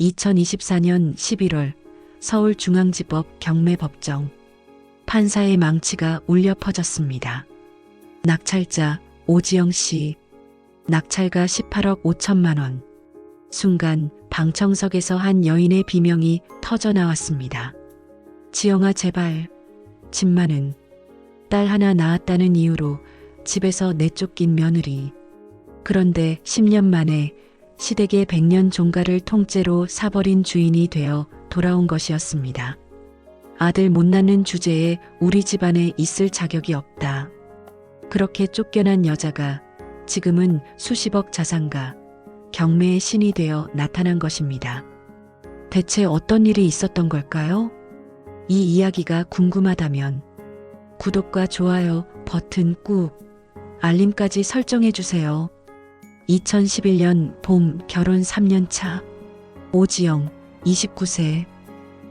2024년 11월 서울중앙지법 경매법정. 판사의 망치가 울려 퍼졌습니다. 낙찰자 오지영 씨. 낙찰가 18억 5천만 원. 순간 방청석에서 한 여인의 비명이 터져 나왔습니다. 지영아 제발. 집만은. 딸 하나 낳았다는 이유로 집에서 내쫓긴 며느리. 그런데 10년 만에 시댁의 100년 종가를 통째로 사버린 주인이 되어 돌아온 것이었습니다. 아들 못 낳는 주제에 우리 집안에 있을 자격이 없다. 그렇게 쫓겨난 여자가 지금은 수십억 자산가, 경매의 신이 되어 나타난 것입니다. 대체 어떤 일이 있었던 걸까요? 이 이야기가 궁금하다면 구독과 좋아요 버튼 꾹, 알림까지 설정해 주세요. 2011년 봄 결혼 3년 차. 오지영 29세.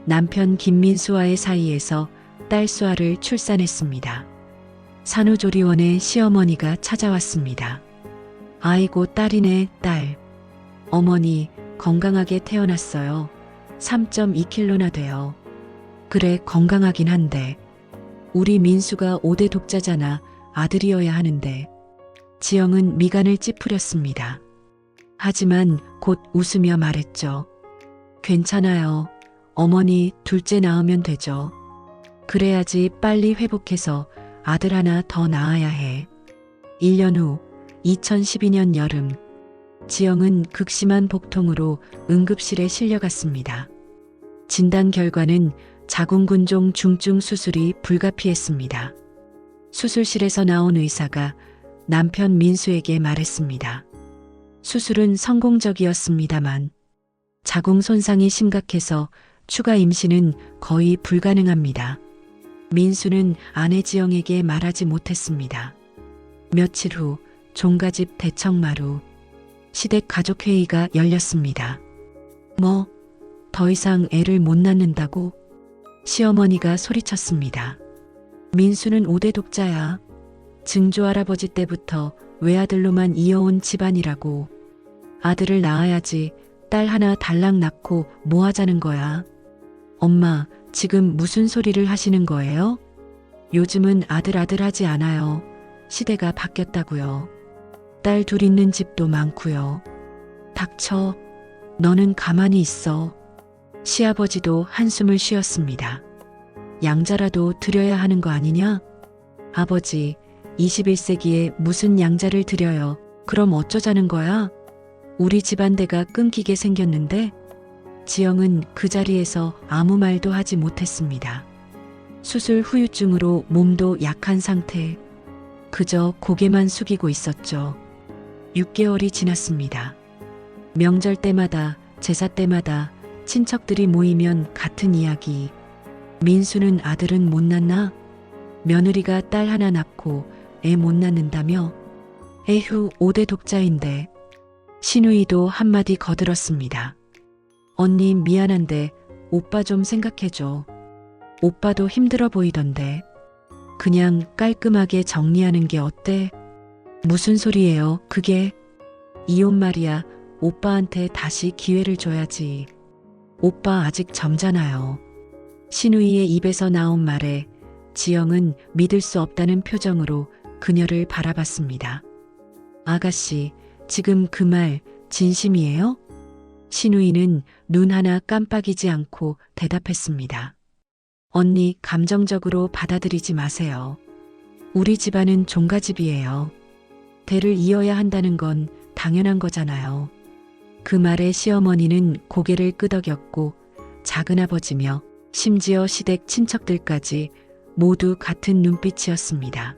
남편 김민수와의 사이에서 딸 수아를 출산했습니다. 산후조리원에 시어머니가 찾아왔습니다. 아이고 딸이네 딸. 어머니 건강하게 태어났어요. 3.2kg나 돼요. 그래 건강하긴 한데 우리 민수가 5대 독자잖아. 아들이어야 하는데. 지영은 미간을 찌푸렸습니다. 하지만 곧 웃으며 말했죠. 괜찮아요. 어머니 둘째 낳으면 되죠. 그래야지 빨리 회복해서 아들 하나 더 낳아야 해. 1년 후 2012년 여름, 지영은 극심한 복통으로 응급실에 실려갔습니다. 진단 결과는 자궁근종 중증 수술이 불가피했습니다. 수술실에서 나온 의사가 남편 민수에게 말했습니다. 수술은 성공적이었습니다만 자궁 손상이 심각해서 추가 임신은 거의 불가능합니다. 민수는 아내 지영에게 말하지 못했습니다. 며칠 후 종가집 대청마루. 시댁 가족회의가 열렸습니다. 뭐, 더 이상 애를 못 낳는다고? 시어머니가 소리쳤습니다. 민수는 5대 독자야. 증조할아버지 때부터 외아들로만 이어온 집안이라고. 아들을 낳아야지. 딸 하나 달랑 낳고 뭐 하자는 거야. 엄마, 지금 무슨 소리를 하시는 거예요? 요즘은 아들 하지 않아요. 시대가 바뀌었다고요. 딸 둘 있는 집도 많고요. 닥쳐. 너는 가만히 있어. 시아버지도 한숨을 쉬었습니다. 양자라도 드려야 하는 거 아니냐? 아버지, 21세기에 무슨 양자를 드려요. 그럼 어쩌자는 거야? 우리 집안대가 끊기게 생겼는데? 지영은 그 자리에서 아무 말도 하지 못했습니다. 수술 후유증으로 몸도 약한 상태. 그저 고개만 숙이고 있었죠. 6개월이 지났습니다. 명절 때마다, 제사 때마다 친척들이 모이면 같은 이야기. 민수는 아들은 못 낳나? 며느리가 딸 하나 낳고 애 못 낳는다며? 에휴, 5대 독자인데. 시누이도 한마디 거들었습니다. 언니 미안한데 오빠 좀 생각해줘. 오빠도 힘들어 보이던데. 그냥 깔끔하게 정리하는 게 어때? 무슨 소리예요, 그게? 이혼 말이야. 오빠한테 다시 기회를 줘야지. 오빠 아직 젊잖아요. 시누이의 입에서 나온 말에 지영은 믿을 수 없다는 표정으로 그녀를 바라봤습니다. 아가씨, 지금 그 말 진심이에요? 시누이는 눈 하나 깜빡이지 않고 대답했습니다. 언니, 감정적으로 받아들이지 마세요. 우리 집안은 종가집이에요. 대를 이어야 한다는 건 당연한 거잖아요. 그 말에 시어머니는 고개를 끄덕였고 작은아버지며 심지어 시댁 친척들까지 모두 같은 눈빛이었습니다.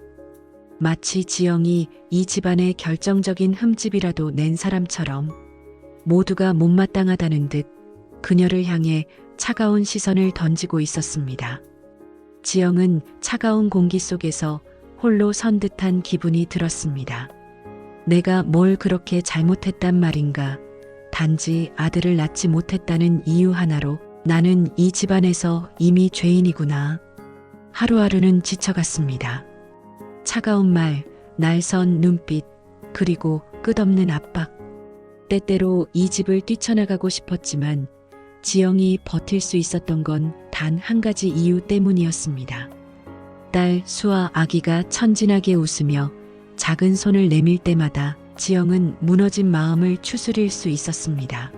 마치 지영이 이 집안의 결정적인 흠집이라도 낸 사람처럼 모두가 못마땅하다는 듯 그녀를 향해 차가운 시선을 던지고 있었습니다. 지영은 차가운 공기 속에서 홀로 선 듯한 기분이 들었습니다. 내가 뭘 그렇게 잘못했단 말인가. 단지 아들을 낳지 못했다는 이유 하나로 나는 이 집안에서 이미 죄인이구나. 하루하루는 지쳐갔습니다. 차가운 말, 날선 눈빛, 그리고 끝없는 압박. 때때로 이 집을 뛰쳐나가고 싶었지만 지영이 버틸 수 있었던 건 단 한 가지 이유 때문이었습니다. 딸 수아 아기가 천진하게 웃으며 작은 손을 내밀 때마다 지영은 무너진 마음을 추스릴 수 있었습니다.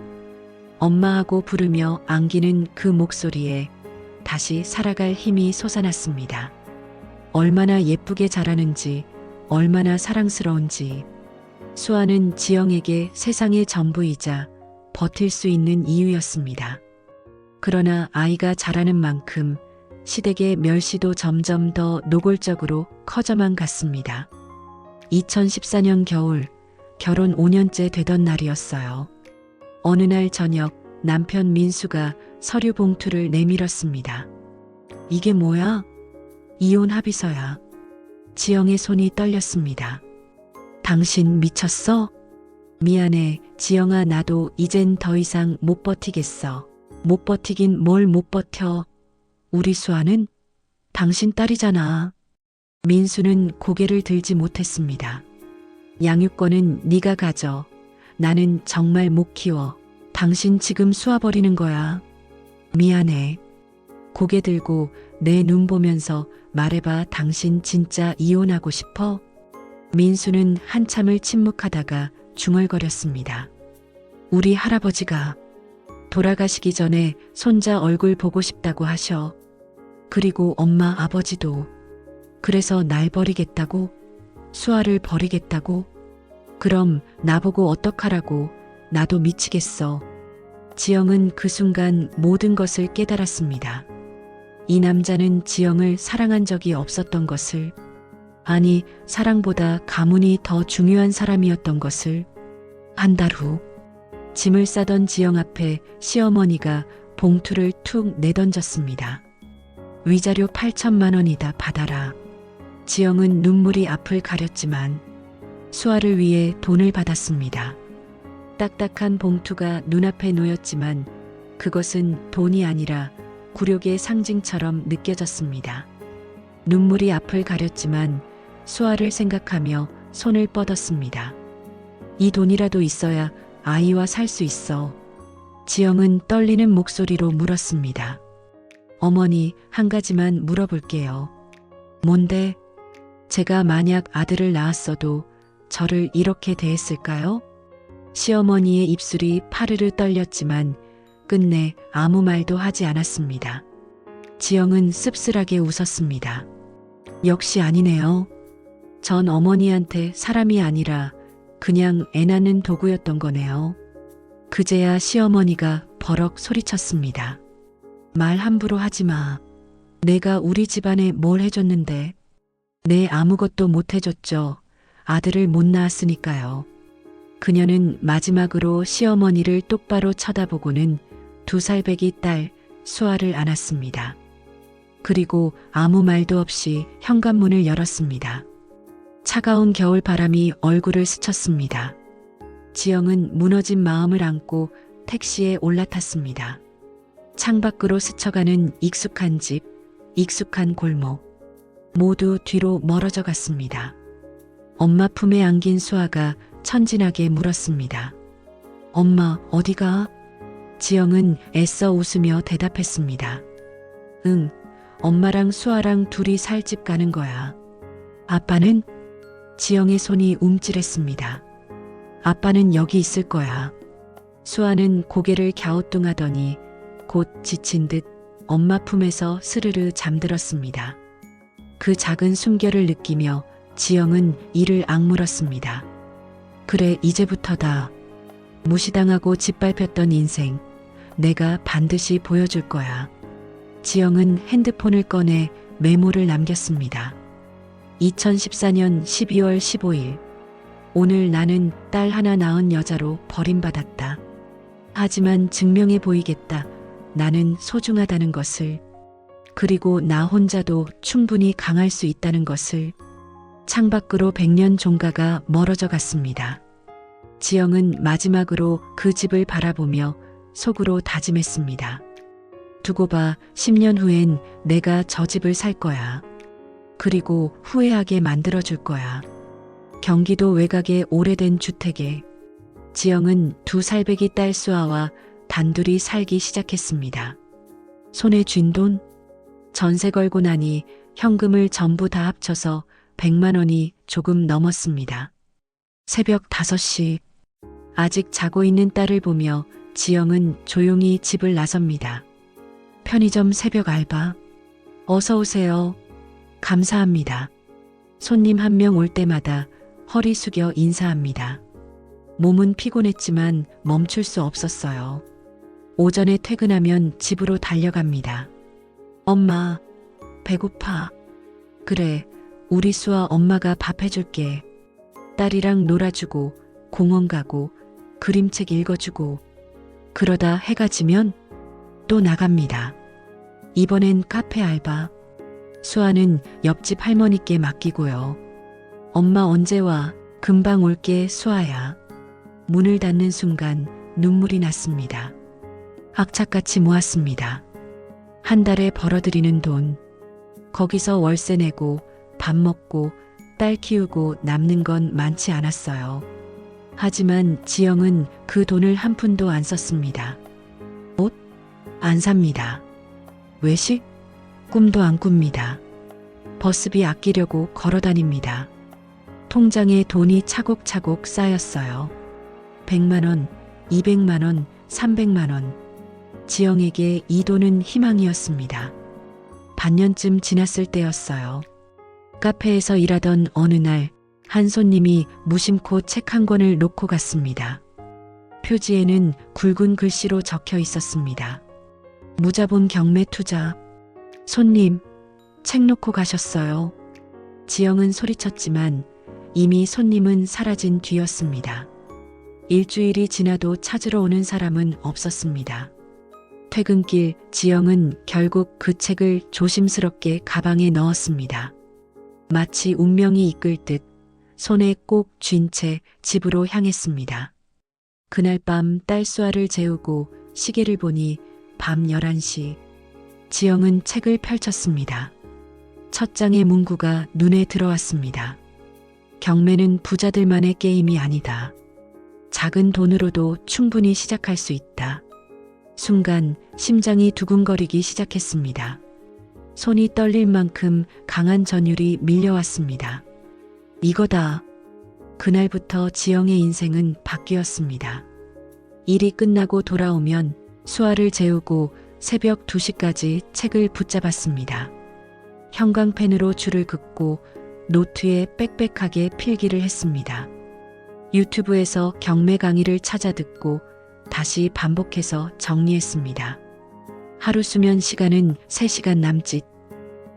엄마하고 부르며 안기는 그 목소리에 다시 살아갈 힘이 솟아났습니다. 얼마나 예쁘게 자라는지, 얼마나 사랑스러운지. 수아는 지영에게 세상의 전부이자 버틸 수 있는 이유였습니다. 그러나 아이가 자라는 만큼 시댁의 멸시도 점점 더 노골적으로 커져만 갔습니다. 2014년 겨울, 결혼 5년째 되던 날이었어요. 어느 날 저녁 남편 민수가 서류 봉투를 내밀었습니다. 이게 뭐야? 이혼 합의서야. 지영의 손이 떨렸습니다. 당신 미쳤어? 미안해, 지영아, 나도 이젠 더 이상 못 버티겠어. 못 버티긴 뭘 못 버텨. 우리 수아는 당신 딸이잖아. 민수는 고개를 들지 못했습니다. 양육권은 네가 가져. 나는 정말 못 키워. 당신 지금 수아 버리는 거야. 미안해. 고개 들고 내 눈 보면서 말해봐, 당신 진짜 이혼하고 싶어? 민수는 한참을 침묵하다가 중얼거렸습니다. 우리 할아버지가 돌아가시기 전에 손자 얼굴 보고 싶다고 하셔. 그리고 엄마 아버지도. 그래서 날 버리겠다고? 수아를 버리겠다고? 그럼 나보고 어떡하라고? 나도 미치겠어. 지영은 그 순간 모든 것을 깨달았습니다. 이 남자는 지영을 사랑한 적이 없었던 것을, 아니, 사랑보다 가문이 더 중요한 사람이었던 것을. 한 달 후, 짐을 싸던 지영 앞에 시어머니가 봉투를 툭 내던졌습니다. 위자료 8천만 원이다, 받아라. 지영은 눈물이 앞을 가렸지만 수아를 위해 돈을 받았습니다. 딱딱한 봉투가 눈앞에 놓였지만 그것은 돈이 아니라 굴욕의 상징처럼 느껴졌습니다. 눈물이 앞을 가렸지만 수아를 생각하며 손을 뻗었습니다. 이 돈이라도 있어야 아이와 살 수 있어. 지영은 떨리는 목소리로 물었습니다. 어머니, 한 가지만 물어볼게요. 뭔데? 제가 만약 아들을 낳았어도 저를 이렇게 대했을까요? 시어머니의 입술이 파르르 떨렸지만 끝내 아무 말도 하지 않았습니다. 지영은 씁쓸하게 웃었습니다. 역시 아니네요. 전 어머니한테 사람이 아니라 그냥 애 낳는 도구였던 거네요. 그제야 시어머니가 버럭 소리쳤습니다. 말 함부로 하지 마. 내가 우리 집안에 뭘 해줬는데. 네, 아무것도 못 해줬죠. 아들을 못 낳았으니까요. 그녀는 마지막으로 시어머니를 똑바로 쳐다보고는 2살 배기 딸 수아를 안았습니다. 그리고 아무 말도 없이 현관문을 열었습니다. 차가운 겨울 바람이 얼굴을 스쳤습니다. 지영은 무너진 마음을 안고 택시에 올라탔습니다. 창밖으로 스쳐가는 익숙한 집, 익숙한 골목. 모두 뒤로 멀어져 갔습니다. 엄마 품에 안긴 수아가 천진하게 물었습니다. 엄마, 어디가? 지영은 애써 웃으며 대답했습니다. 응, 엄마랑 수아랑 둘이 살 집 가는 거야. 아빠는? 지영의 손이 움찔했습니다. 아빠는 여기 있을 거야. 수아는 고개를 갸우뚱하더니 곧 지친 듯 엄마 품에서 스르르 잠들었습니다. 그 작은 숨결을 느끼며 지영은 이를 악물었습니다. 그래, 이제부터다. 무시당하고 짓밟혔던 인생, 내가 반드시 보여줄 거야. 지영은 핸드폰을 꺼내 메모를 남겼습니다. 2014년 12월 15일. 오늘 나는 딸 하나 낳은 여자로 버림받았다. 하지만 증명해 보이겠다. 나는 소중하다는 것을. 그리고 나 혼자도 충분히 강할 수 있다는 것을. 창밖으로 100년 종가가 멀어져 갔습니다. 지영은 마지막으로 그 집을 바라보며 속으로 다짐했습니다. 두고 봐, 10년 후엔 내가 저 집을 살 거야. 그리고 후회하게 만들어줄 거야. 경기도 외곽의 오래된 주택에 지영은 2살 배기 딸 수아와 단둘이 살기 시작했습니다. 손에 쥔 돈? 전세 걸고 나니 현금을 전부 다 합쳐서 100만 원이 조금 넘었습니다. 새벽 5시. 아직 자고 있는 딸을 보며 지영은 조용히 집을 나섭니다. 편의점 새벽 알바. 어서 오세요. 감사합니다. 손님 한 명 올 때마다 허리 숙여 인사합니다. 몸은 피곤했지만 멈출 수 없었어요. 오전에 퇴근하면 집으로 달려갑니다. 엄마, 배고파. 그래, 우리 수아 엄마가 밥 해줄게. 딸이랑 놀아주고, 공원 가고, 그림책 읽어주고. 그러다 해가 지면 또 나갑니다. 이번엔 카페 알바. 수아는 옆집 할머니께 맡기고요. 엄마 언제 와? 금방 올게, 수아야. 문을 닫는 순간 눈물이 났습니다. 악착같이 모았습니다. 한 달에 벌어들이는 돈. 거기서 월세 내고 밥 먹고 딸 키우고 남는 건 많지 않았어요. 하지만 지영은 그 돈을 한 푼도 안 썼습니다. 옷? 안 삽니다. 외식? 꿈도 안 꿉니다. 버스비 아끼려고 걸어 다닙니다. 통장에 돈이 차곡차곡 쌓였어요. 100만 원, 200만 원, 300만 원. 지영에게 이 돈은 희망이었습니다. 반년쯤 지났을 때였어요. 카페에서 일하던 어느 날 한 손님이 무심코 책 한 권을 놓고 갔습니다. 표지에는 굵은 글씨로 적혀 있었습니다. 무자본 경매 투자. 손님, 책 놓고 가셨어요. 지영은 소리쳤지만 이미 손님은 사라진 뒤였습니다. 일주일이 지나도 찾으러 오는 사람은 없었습니다. 퇴근길 지영은 결국 그 책을 조심스럽게 가방에 넣었습니다. 마치 운명이 이끌 듯 손에 꼭 쥔 채 집으로 향했습니다. 그날 밤 딸 수아를 재우고 시계를 보니 밤 11시. 지영은 책을 펼쳤습니다. 첫 장의 문구가 눈에 들어왔습니다. 경매는 부자들만의 게임이 아니다. 작은 돈으로도 충분히 시작할 수 있다. 순간 심장이 두근거리기 시작했습니다. 손이 떨릴 만큼 강한 전율이 밀려왔습니다. 이거다. 그날부터 지영의 인생은 바뀌었습니다. 일이 끝나고 돌아오면 수아를 재우고 새벽 2시까지 책을 붙잡았습니다. 형광펜으로 줄을 긋고 노트에 빽빽하게 필기를 했습니다. 유튜브에서 경매 강의를 찾아 듣고 다시 반복해서 정리했습니다. 하루 수면 시간은 3시간 남짓.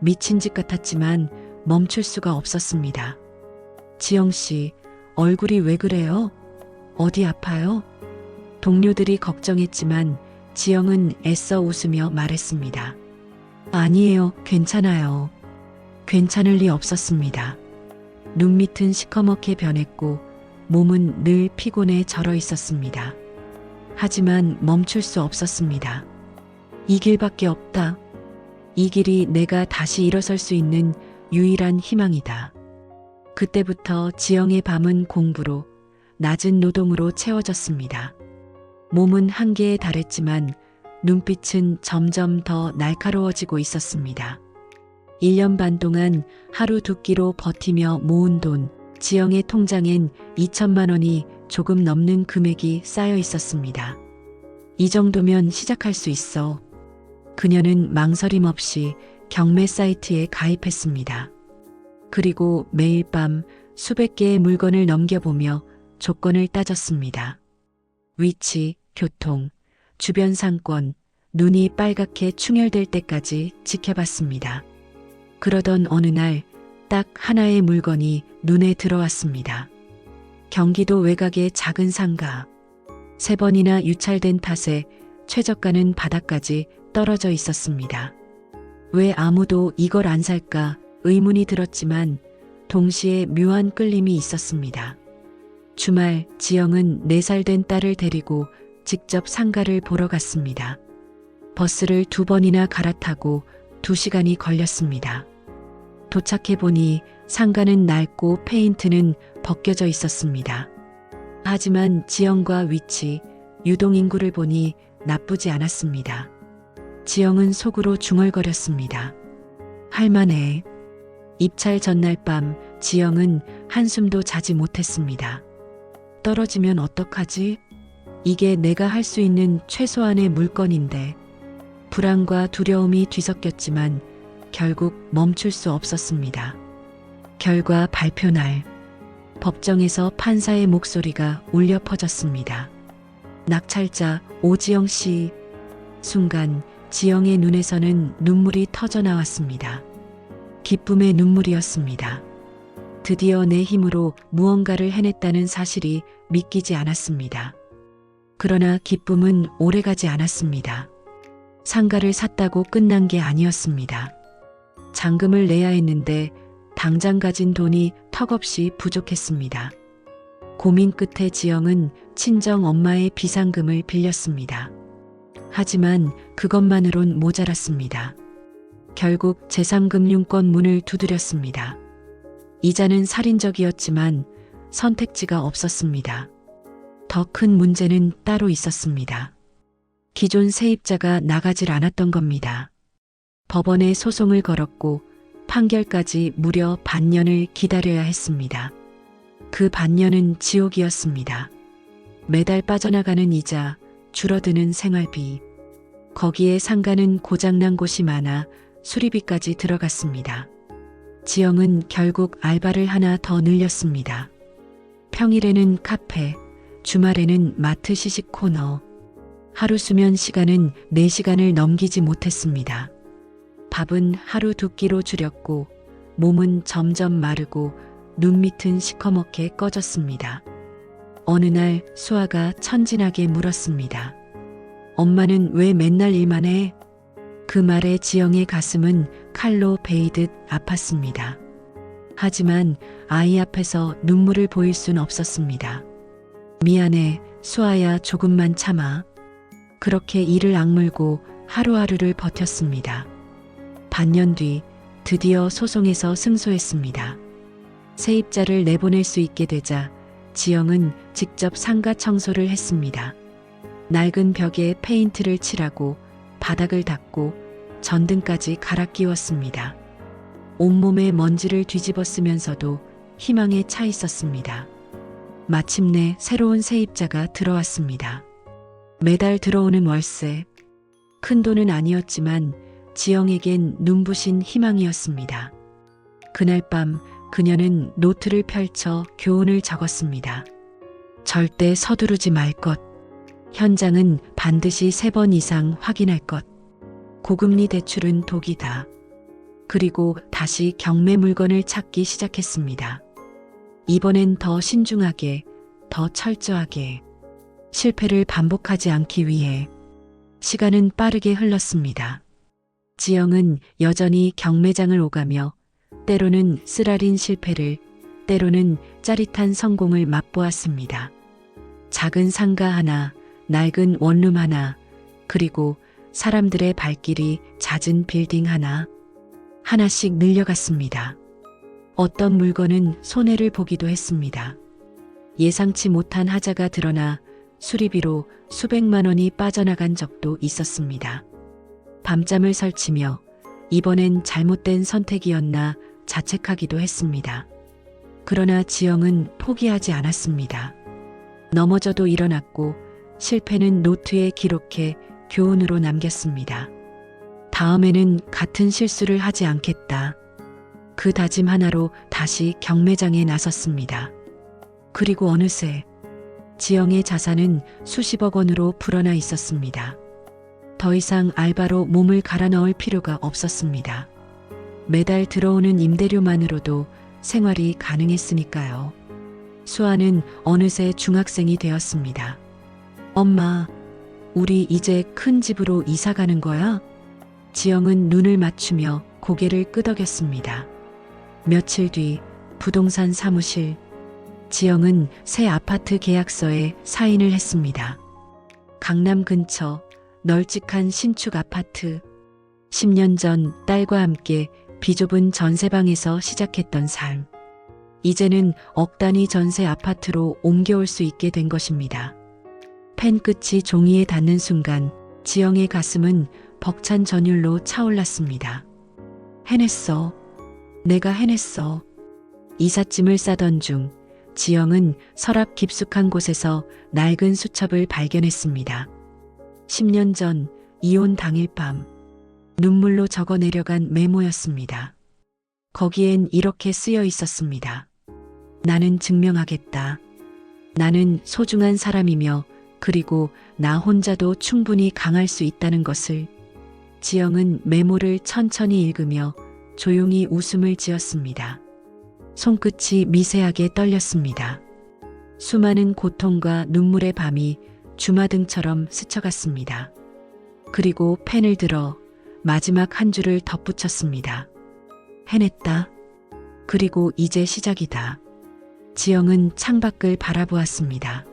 미친 짓 같았지만 멈출 수가 없었습니다. 지영 씨, 얼굴이 왜 그래요? 어디 아파요? 동료들이 걱정했지만 지영은 애써 웃으며 말했습니다. 아니에요, 괜찮아요. 괜찮을 리 없었습니다. 눈밑은 시커멓게 변했고 몸은 늘 피곤해 절어 있었습니다. 하지만 멈출 수 없었습니다. 이 길밖에 없다. 이 길이 내가 다시 일어설 수 있는 유일한 희망이다. 그때부터 지영의 밤은 공부로, 낮은 노동으로 채워졌습니다. 몸은 한계에 달했지만 눈빛은 점점 더 날카로워지고 있었습니다. 1년 반 동안 하루 2끼로 버티며 모은 돈, 지영의 통장엔 2천만 원이 조금 넘는 금액이 쌓여 있었습니다. 이 정도면 시작할 수 있어. 그녀는 망설임 없이 경매 사이트에 가입했습니다. 그리고 매일 밤 수백 개의 물건을 넘겨보며 조건을 따졌습니다. 위치, 교통, 주변 상권, 눈이 빨갛게 충혈될 때까지 지켜봤습니다. 그러던 어느 날 딱 하나의 물건이 눈에 들어왔습니다. 경기도 외곽의 작은 상가. 3번이나 유찰된 탓에 최저가는 바닥까지 떨어져 있었습니다. 왜 아무도 이걸 안 살까 의문이 들었지만 동시에 묘한 끌림이 있었습니다. 주말 지영은 4살 된 딸을 데리고 직접 상가를 보러 갔습니다. 버스를 2번이나 갈아타고 2시간이 걸렸습니다. 도착해보니 상가는 낡고 페인트는 벗겨져 있었습니다. 하지만 지형과 위치, 유동인구를 보니 나쁘지 않았습니다. 지영은 속으로 중얼거렸습니다. 할만해. 입찰 전날 밤 지영은 한숨도 자지 못했습니다. 떨어지면 어떡하지? 이게 내가 할 수 있는 최소한의 물건인데. 불안과 두려움이 뒤섞였지만 결국 멈출 수 없었습니다. 결과 발표 날, 법정에서 판사의 목소리가 울려 퍼졌습니다. 낙찰자 오지영 씨. 순간 지영의 눈에서는 눈물이 터져 나왔습니다. 기쁨의 눈물이었습니다. 드디어 내 힘으로 무언가를 해냈다는 사실이 믿기지 않았습니다. 그러나 기쁨은 오래가지 않았습니다. 상가를 샀다고 끝난 게 아니었습니다. 잔금을 내야 했는데 당장 가진 돈이 턱없이 부족했습니다. 고민 끝에 지영은 친정 엄마의 비상금을 빌렸습니다. 하지만 그것만으론 모자랐습니다. 결국 제3금융권 문을 두드렸습니다. 이자는 살인적이었지만 선택지가 없었습니다. 더 큰 문제는 따로 있었습니다. 기존 세입자가 나가질 않았던 겁니다. 법원에 소송을 걸었고 판결까지 무려 반년을 기다려야 했습니다. 그 반년은 지옥이었습니다. 매달 빠져나가는 이자, 줄어드는 생활비, 거기에 상가는 고장난 곳이 많아 수리비까지 들어갔습니다. 지영은 결국 알바를 하나 더 늘렸습니다. 평일에는 카페, 주말에는 마트 시식 코너. 하루 수면 시간은 4시간을 넘기지 못했습니다. 밥은 하루 2끼로 줄였고 몸은 점점 마르고 눈밑은 시커멓게 꺼졌습니다. 어느 날 수아가 천진하게 물었습니다. 엄마는 왜 맨날 일만 해? 그 말에 지영의 가슴은 칼로 베이듯 아팠습니다. 하지만 아이 앞에서 눈물을 보일 순 없었습니다. 미안해, 수아야, 조금만 참아. 그렇게 이를 악물고 하루하루를 버텼습니다. 반년 뒤 드디어 소송에서 승소했습니다. 세입자를 내보낼 수 있게 되자 지영은 직접 상가 청소를 했습니다. 낡은 벽에 페인트를 칠하고 바닥을 닦고 전등까지 갈아 끼웠습니다. 온몸에 먼지를 뒤집어 쓰면서도 희망에 차 있었습니다. 마침내 새로운 세입자가 들어왔습니다. 매달 들어오는 월세. 큰 돈은 아니었지만 지영에겐 눈부신 희망이었습니다. 그날 밤 그녀는 노트를 펼쳐 교훈을 적었습니다. 절대 서두르지 말 것. 현장은 반드시 3번 이상 확인할 것. 고금리 대출은 독이다. 그리고 다시 경매 물건을 찾기 시작했습니다. 이번엔 더 신중하게, 더 철저하게. 실패를 반복하지 않기 위해. 시간은 빠르게 흘렀습니다. 지영은 여전히 경매장을 오가며 때로는 쓰라린 실패를, 때로는 짜릿한 성공을 맛보았습니다. 작은 상가 하나, 낡은 원룸 하나, 그리고 사람들의 발길이 잦은 빌딩 하나, 하나씩 늘려갔습니다. 어떤 물건은 손해를 보기도 했습니다. 예상치 못한 하자가 드러나 수리비로 수백만 원이 빠져나간 적도 있었습니다. 밤잠을 설치며 이번엔 잘못된 선택이었나 자책하기도 했습니다. 그러나 지영은 포기하지 않았습니다. 넘어져도 일어났고 실패는 노트에 기록해 교훈으로 남겼습니다. 다음에는 같은 실수를 하지 않겠다. 그 다짐 하나로 다시 경매장에 나섰습니다. 그리고 어느새 지영의 자산은 수십억 원으로 불어나 있었습니다. 더 이상 알바로 몸을 갈아 넣을 필요가 없었습니다. 매달 들어오는 임대료만으로도 생활이 가능했으니까요. 수아는 어느새 중학생이 되었습니다. 엄마, 우리 이제 큰 집으로 이사 가는 거야? 지영은 눈을 맞추며 고개를 끄덕였습니다. 며칠 뒤 부동산 사무실. 지영은 새 아파트 계약서에 사인을 했습니다. 강남 근처 널찍한 신축 아파트. 10년 전 딸과 함께 비좁은 전세방에서 시작했던 삶. 이제는 억 단위 전세 아파트로 옮겨올 수 있게 된 것입니다. 펜 끝이 종이에 닿는 순간 지영의 가슴은 벅찬 전율로 차올랐습니다. 해냈어. 내가 해냈어. 이삿짐을 싸던 중 지영은 서랍 깊숙한 곳에서 낡은 수첩을 발견했습니다. 10년 전 이혼 당일 밤 눈물로 적어 내려간 메모였습니다. 거기엔 이렇게 쓰여 있었습니다. 나는 증명하겠다. 나는 소중한 사람이며 그리고 나 혼자도 충분히 강할 수 있다는 것을. 지영은 메모를 천천히 읽으며 조용히 웃음을 지었습니다. 손끝이 미세하게 떨렸습니다. 수많은 고통과 눈물의 밤이 주마등처럼 스쳐갔습니다. 그리고 펜을 들어 마지막 한 줄을 덧붙였습니다. 해냈다. 그리고 이제 시작이다. 지영은 창밖을 바라보았습니다.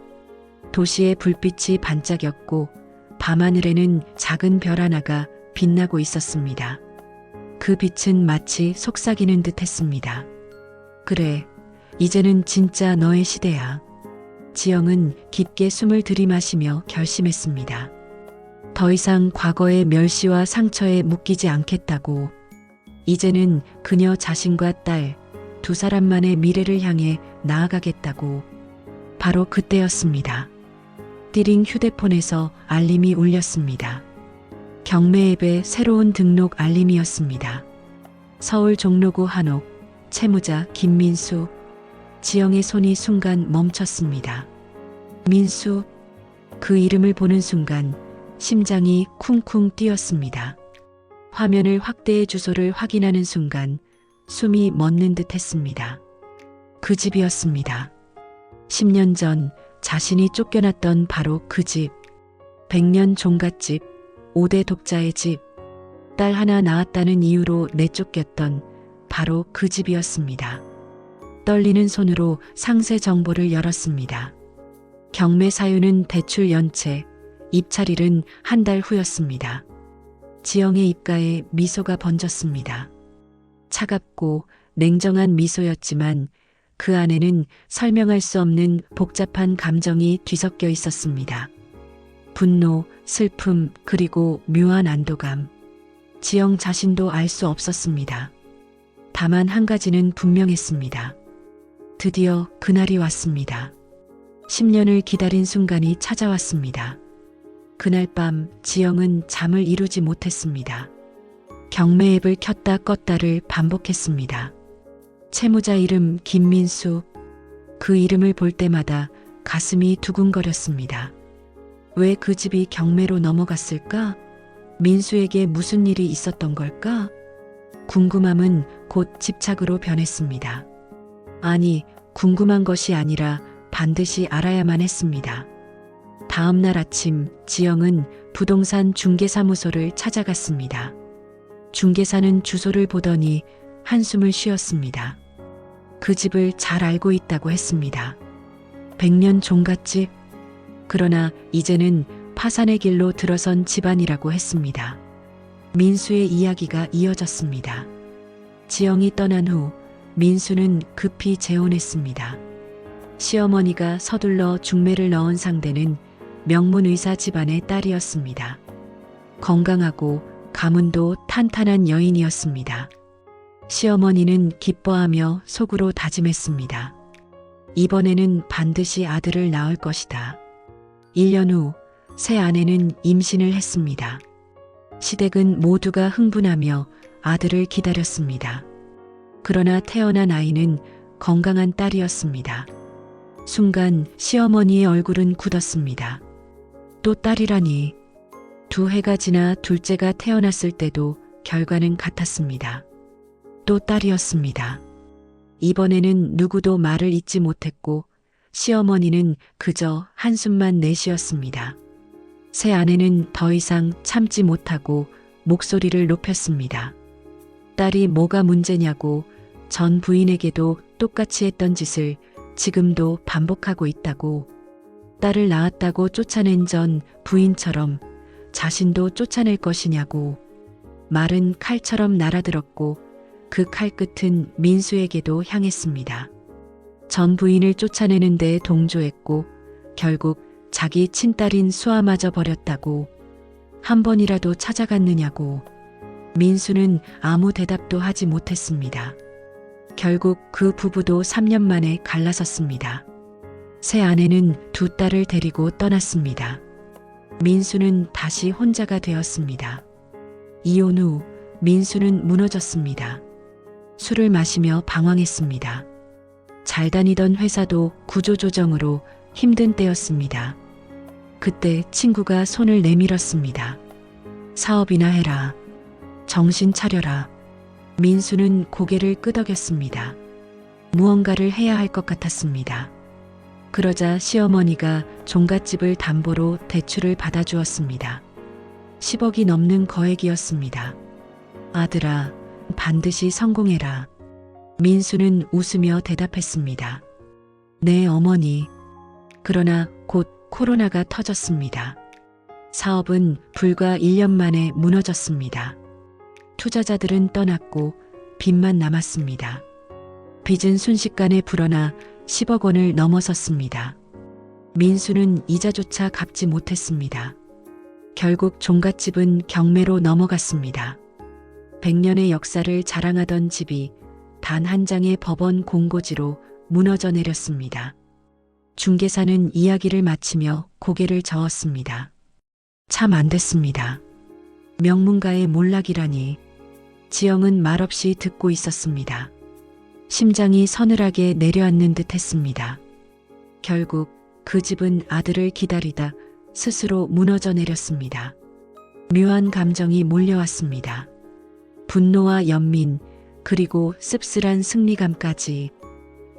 도시의 불빛이 반짝였고 밤하늘에는 작은 별 하나가 빛나고 있었습니다. 그 빛은 마치 속삭이는 듯 했습니다. 그래, 이제는 진짜 너의 시대야. 지영은 깊게 숨을 들이마시며 결심했습니다. 더 이상 과거의 멸시와 상처에 묶이지 않겠다고. 이제는 그녀 자신과 딸, 두 사람만의 미래를 향해 나아가겠다고. 바로 그때였습니다. 띠링 휴대폰에서 알림이 울렸습니다. 경매 앱의 새로운 등록 알림이었습니다. 서울 종로구 한옥, 채무자 김민수. 지영의 손이 순간 멈췄습니다. 민수. 그 이름을 보는 순간 심장이 쿵쿵 뛰었습니다. 화면을 확대해 주소를 확인하는 순간 숨이 멎는 듯 했습니다. 그 집이었습니다. 10년 전 자신이 쫓겨났던 바로 그 집. 100년 종갓집, 5대 독자의 집. 딸 하나 낳았다는 이유로 내쫓겼던 바로 그 집이었습니다. 떨리는 손으로 상세 정보를 열었습니다. 경매 사유는 대출 연체, 입찰일은 한 달 후였습니다. 지영의 입가에 미소가 번졌습니다. 차갑고 냉정한 미소였지만 그 안에는 설명할 수 없는 복잡한 감정이 뒤섞여 있었습니다. 분노, 슬픔, 그리고 묘한 안도감. 지영 자신도 알 수 없었습니다. 다만 한 가지는 분명했습니다. 드디어 그날이 왔습니다. 10년을 기다린 순간이 찾아왔습니다. 그날 밤 지영은 잠을 이루지 못했습니다. 경매 앱을 켰다 껐다를 반복했습니다. 채무자 이름 김민수. 그 이름을 볼 때마다 가슴이 두근거렸습니다. 왜 그 집이 경매로 넘어갔을까? 민수에게 무슨 일이 있었던 걸까? 궁금함은 곧 집착으로 변했습니다. 아니, 궁금한 것이 아니라 반드시 알아야만 했습니다. 다음 날 아침 지영은 부동산 중개사무소를 찾아갔습니다. 중개사는 주소를 보더니 한숨을 쉬었습니다. 그 집을 잘 알고 있다고 했습니다. 100년 종갓집. 그러나 이제는 파산의 길로 들어선 집안이라고 했습니다. 민수의 이야기가 이어졌습니다. 지영이 떠난 후 민수는 급히 재혼했습니다. 시어머니가 서둘러 중매를 넣은 상대는 명문의사 집안의 딸이었습니다. 건강하고 가문도 탄탄한 여인이었습니다. 시어머니는 기뻐하며 속으로 다짐했습니다. 이번에는 반드시 아들을 낳을 것이다. 1년 후 새 아내는 임신을 했습니다. 시댁은 모두가 흥분하며 아들을 기다렸습니다. 그러나 태어난 아이는 건강한 딸이었습니다. 순간 시어머니의 얼굴은 굳었습니다. 또 딸이라니. 2해가 지나 둘째가 태어났을 때도 결과는 같았습니다. 또 딸이었습니다. 이번에는 누구도 말을 잇지 못했고 시어머니는 그저 한숨만 내쉬었습니다. 새 아내는 더 이상 참지 못하고 목소리를 높였습니다. 딸이 뭐가 문제냐고. 전 부인에게도 똑같이 했던 짓을 지금도 반복하고 있다고. 딸을 낳았다고 쫓아낸 전 부인처럼 자신도 쫓아낼 것이냐고. 말은 칼처럼 날아들었고 그 칼끝은 민수에게도 향했습니다. 전 부인을 쫓아내는 데 동조했고 결국 자기 친딸인 수아마저 버렸다고. 한 번이라도 찾아갔느냐고. 민수는 아무 대답도 하지 못했습니다. 결국 그 부부도 3년 만에 갈라섰습니다. 새 아내는 두 딸을 데리고 떠났습니다. 민수는 다시 혼자가 되었습니다. 이혼 후 민수는 무너졌습니다. 술을 마시며 방황했습니다. 잘 다니던 회사도 구조조정으로 힘든 때였습니다. 그때 친구가 손을 내밀었습니다. 사업이나 해라. 정신 차려라. 민수는 고개를 끄덕였습니다. 무언가를 해야 할 것 같았습니다. 그러자 시어머니가 종갓집을 담보로 대출을 받아주었습니다. 10억이 넘는 거액이었습니다. 아들아, 반드시 성공해라. 민수는 웃으며 대답했습니다. 네, 어머니. 그러나 곧 코로나가 터졌습니다. 사업은 불과 1년 만에 무너졌습니다. 투자자들은 떠났고 빚만 남았습니다. 빚은 순식간에 불어나 10억 원을 넘어섰습니다. 민수는 이자조차 갚지 못했습니다. 결국 종갓집은 경매로 넘어갔습니다. 100년의 역사를 자랑하던 집이 단 한 장의 법원 공고지로 무너져 내렸습니다. 중개사는 이야기를 마치며 고개를 저었습니다. 참 안 됐습니다. 명문가의 몰락이라니. 지영은 말없이 듣고 있었습니다. 심장이 서늘하게 내려앉는 듯 했습니다. 결국 그 집은 아들을 기다리다 스스로 무너져 내렸습니다. 묘한 감정이 몰려왔습니다. 분노와 연민, 그리고 씁쓸한 승리감까지.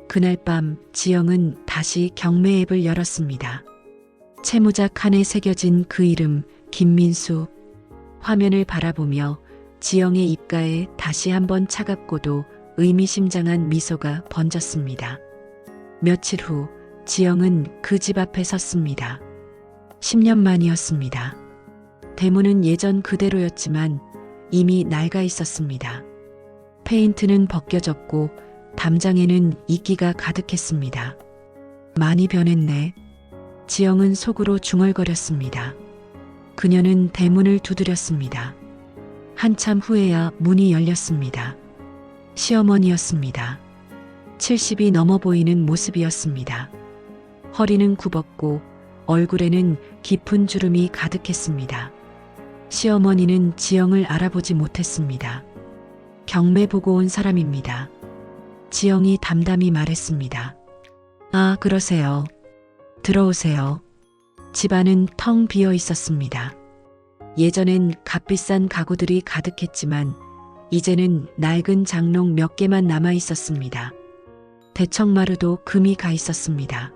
그날 밤 지영은 다시 경매 앱을 열었습니다. 채무자 칸에 새겨진 그 이름 김민수. 화면을 바라보며 지영의 입가에 다시 한번 차갑고도 의미심장한 미소가 번졌습니다. 며칠 후 지영은 그 집 앞에 섰습니다. 10년 만이었습니다. 대문은 예전 그대로였지만 이미 낡아 있었습니다. 페인트는 벗겨졌고 담장에는 이끼가 가득했습니다. 많이 변했네. 지영은 속으로 중얼거렸습니다. 그녀는 대문을 두드렸습니다. 한참 후에야 문이 열렸습니다. 시어머니였습니다. 70이 넘어 보이는 모습이었습니다. 허리는 굽었고 얼굴에는 깊은 주름이 가득했습니다. 시어머니는 지영을 알아보지 못했습니다. 경매 보고 온 사람입니다. 지영이 담담히 말했습니다. 아, 그러세요. 들어오세요. 집안은 텅 비어 있었습니다. 예전엔 값비싼 가구들이 가득했지만 이제는 낡은 장롱 몇 개만 남아 있었습니다. 대청마루도 금이 가 있었습니다.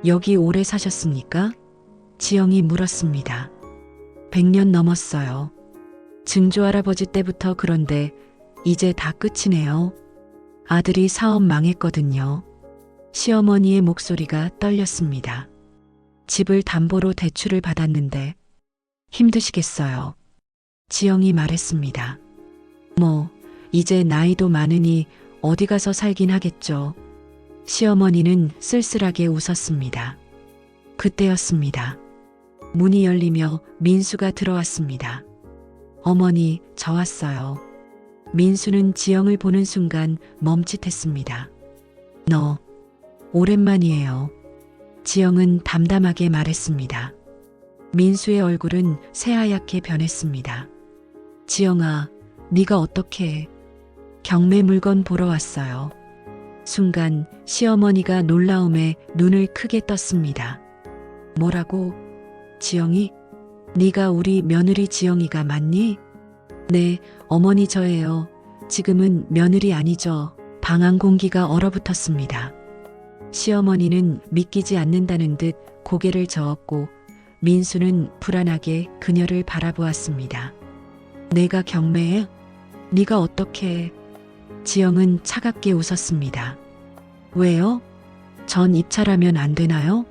여기 오래 사셨습니까? 지영이 물었습니다. 100년 넘었어요. 증조할아버지 때부터. 그런데 이제 다 끝이네요. 아들이 사업 망했거든요. 시어머니의 목소리가 떨렸습니다. 집을 담보로 대출을 받았는데 힘드시겠어요. 지영이 말했습니다. 이제 나이도 많으니 어디 가서 살긴 하겠죠. 시어머니는 쓸쓸하게 웃었습니다. 그때였습니다. 문이 열리며 민수가 들어왔습니다. 어머니, 저 왔어요. 민수는 지영을 보는 순간 멈칫했습니다. 너, 오랜만이에요. 지영은 담담하게 말했습니다. 민수의 얼굴은 새하얗게 변했습니다. 지영아, 네가 어떻게 해? 경매 물건 보러 왔어요. 순간 시어머니가 놀라움에 눈을 크게 떴습니다. 뭐라고? 지영이? 네가 우리 며느리 지영이가 맞니? 네, 어머니 저예요. 지금은 며느리 아니죠. 방 안 공기가 얼어붙었습니다. 시어머니는 믿기지 않는다는 듯 고개를 저었고 민수는 불안하게 그녀를 바라보았습니다. 내가 경매해? 네가 어떻게 해? 지영은 차갑게 웃었습니다. 왜요? 전 입찰하면 안 되나요?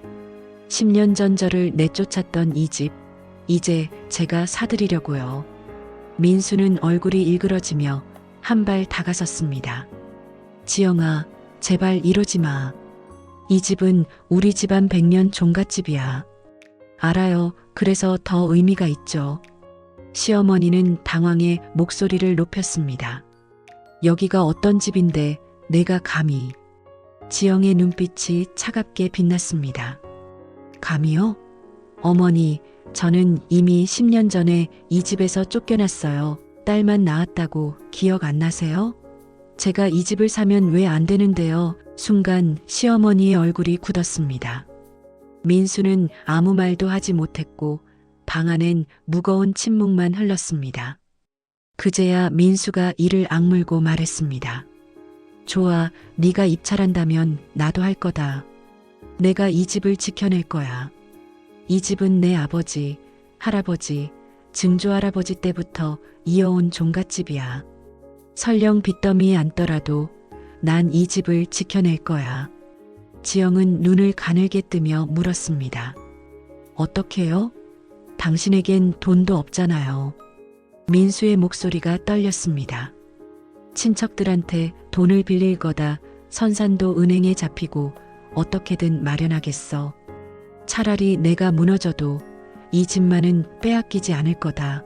10년 전 저를 내쫓았던 이 집, 이제 제가 사드리려고요. 민수는 얼굴이 일그러지며 한 발 다가섰습니다. 지영아, 제발 이러지 마. 이 집은 우리 집안 100년 종갓집이야. 알아요. 그래서 더 의미가 있죠. 시어머니는 당황해 목소리를 높였습니다. 여기가 어떤 집인데 내가 감히. 지영의 눈빛이 차갑게 빛났습니다. 감히요? 어머니, 저는 이미 10년 전에 이 집에서 쫓겨났어요. 딸만 낳았다고 기억 안 나세요? 제가 이 집을 사면 왜 안 되는데요? 순간 시어머니의 얼굴이 굳었습니다. 민수는 아무 말도 하지 못했고 방 안엔 무거운 침묵만 흘렀습니다. 그제야 민수가 이를 악물고 말했습니다. 좋아, 네가 입찰한다면 나도 할 거다. 내가 이 집을 지켜낼 거야. 이 집은 내 아버지, 할아버지, 증조할아버지 때부터 이어온 종갓집이야. 설령 빚더미에 앉더라도 난 이 집을 지켜낼 거야. 지영은 눈을 가늘게 뜨며 물었습니다. 어떻게요? 당신에겐 돈도 없잖아요. 민수의 목소리가 떨렸습니다. 친척들한테 돈을 빌릴 거다. 선산도 은행에 잡히고 어떻게든 마련하겠어. 차라리 내가 무너져도 이 집만은 빼앗기지 않을 거다.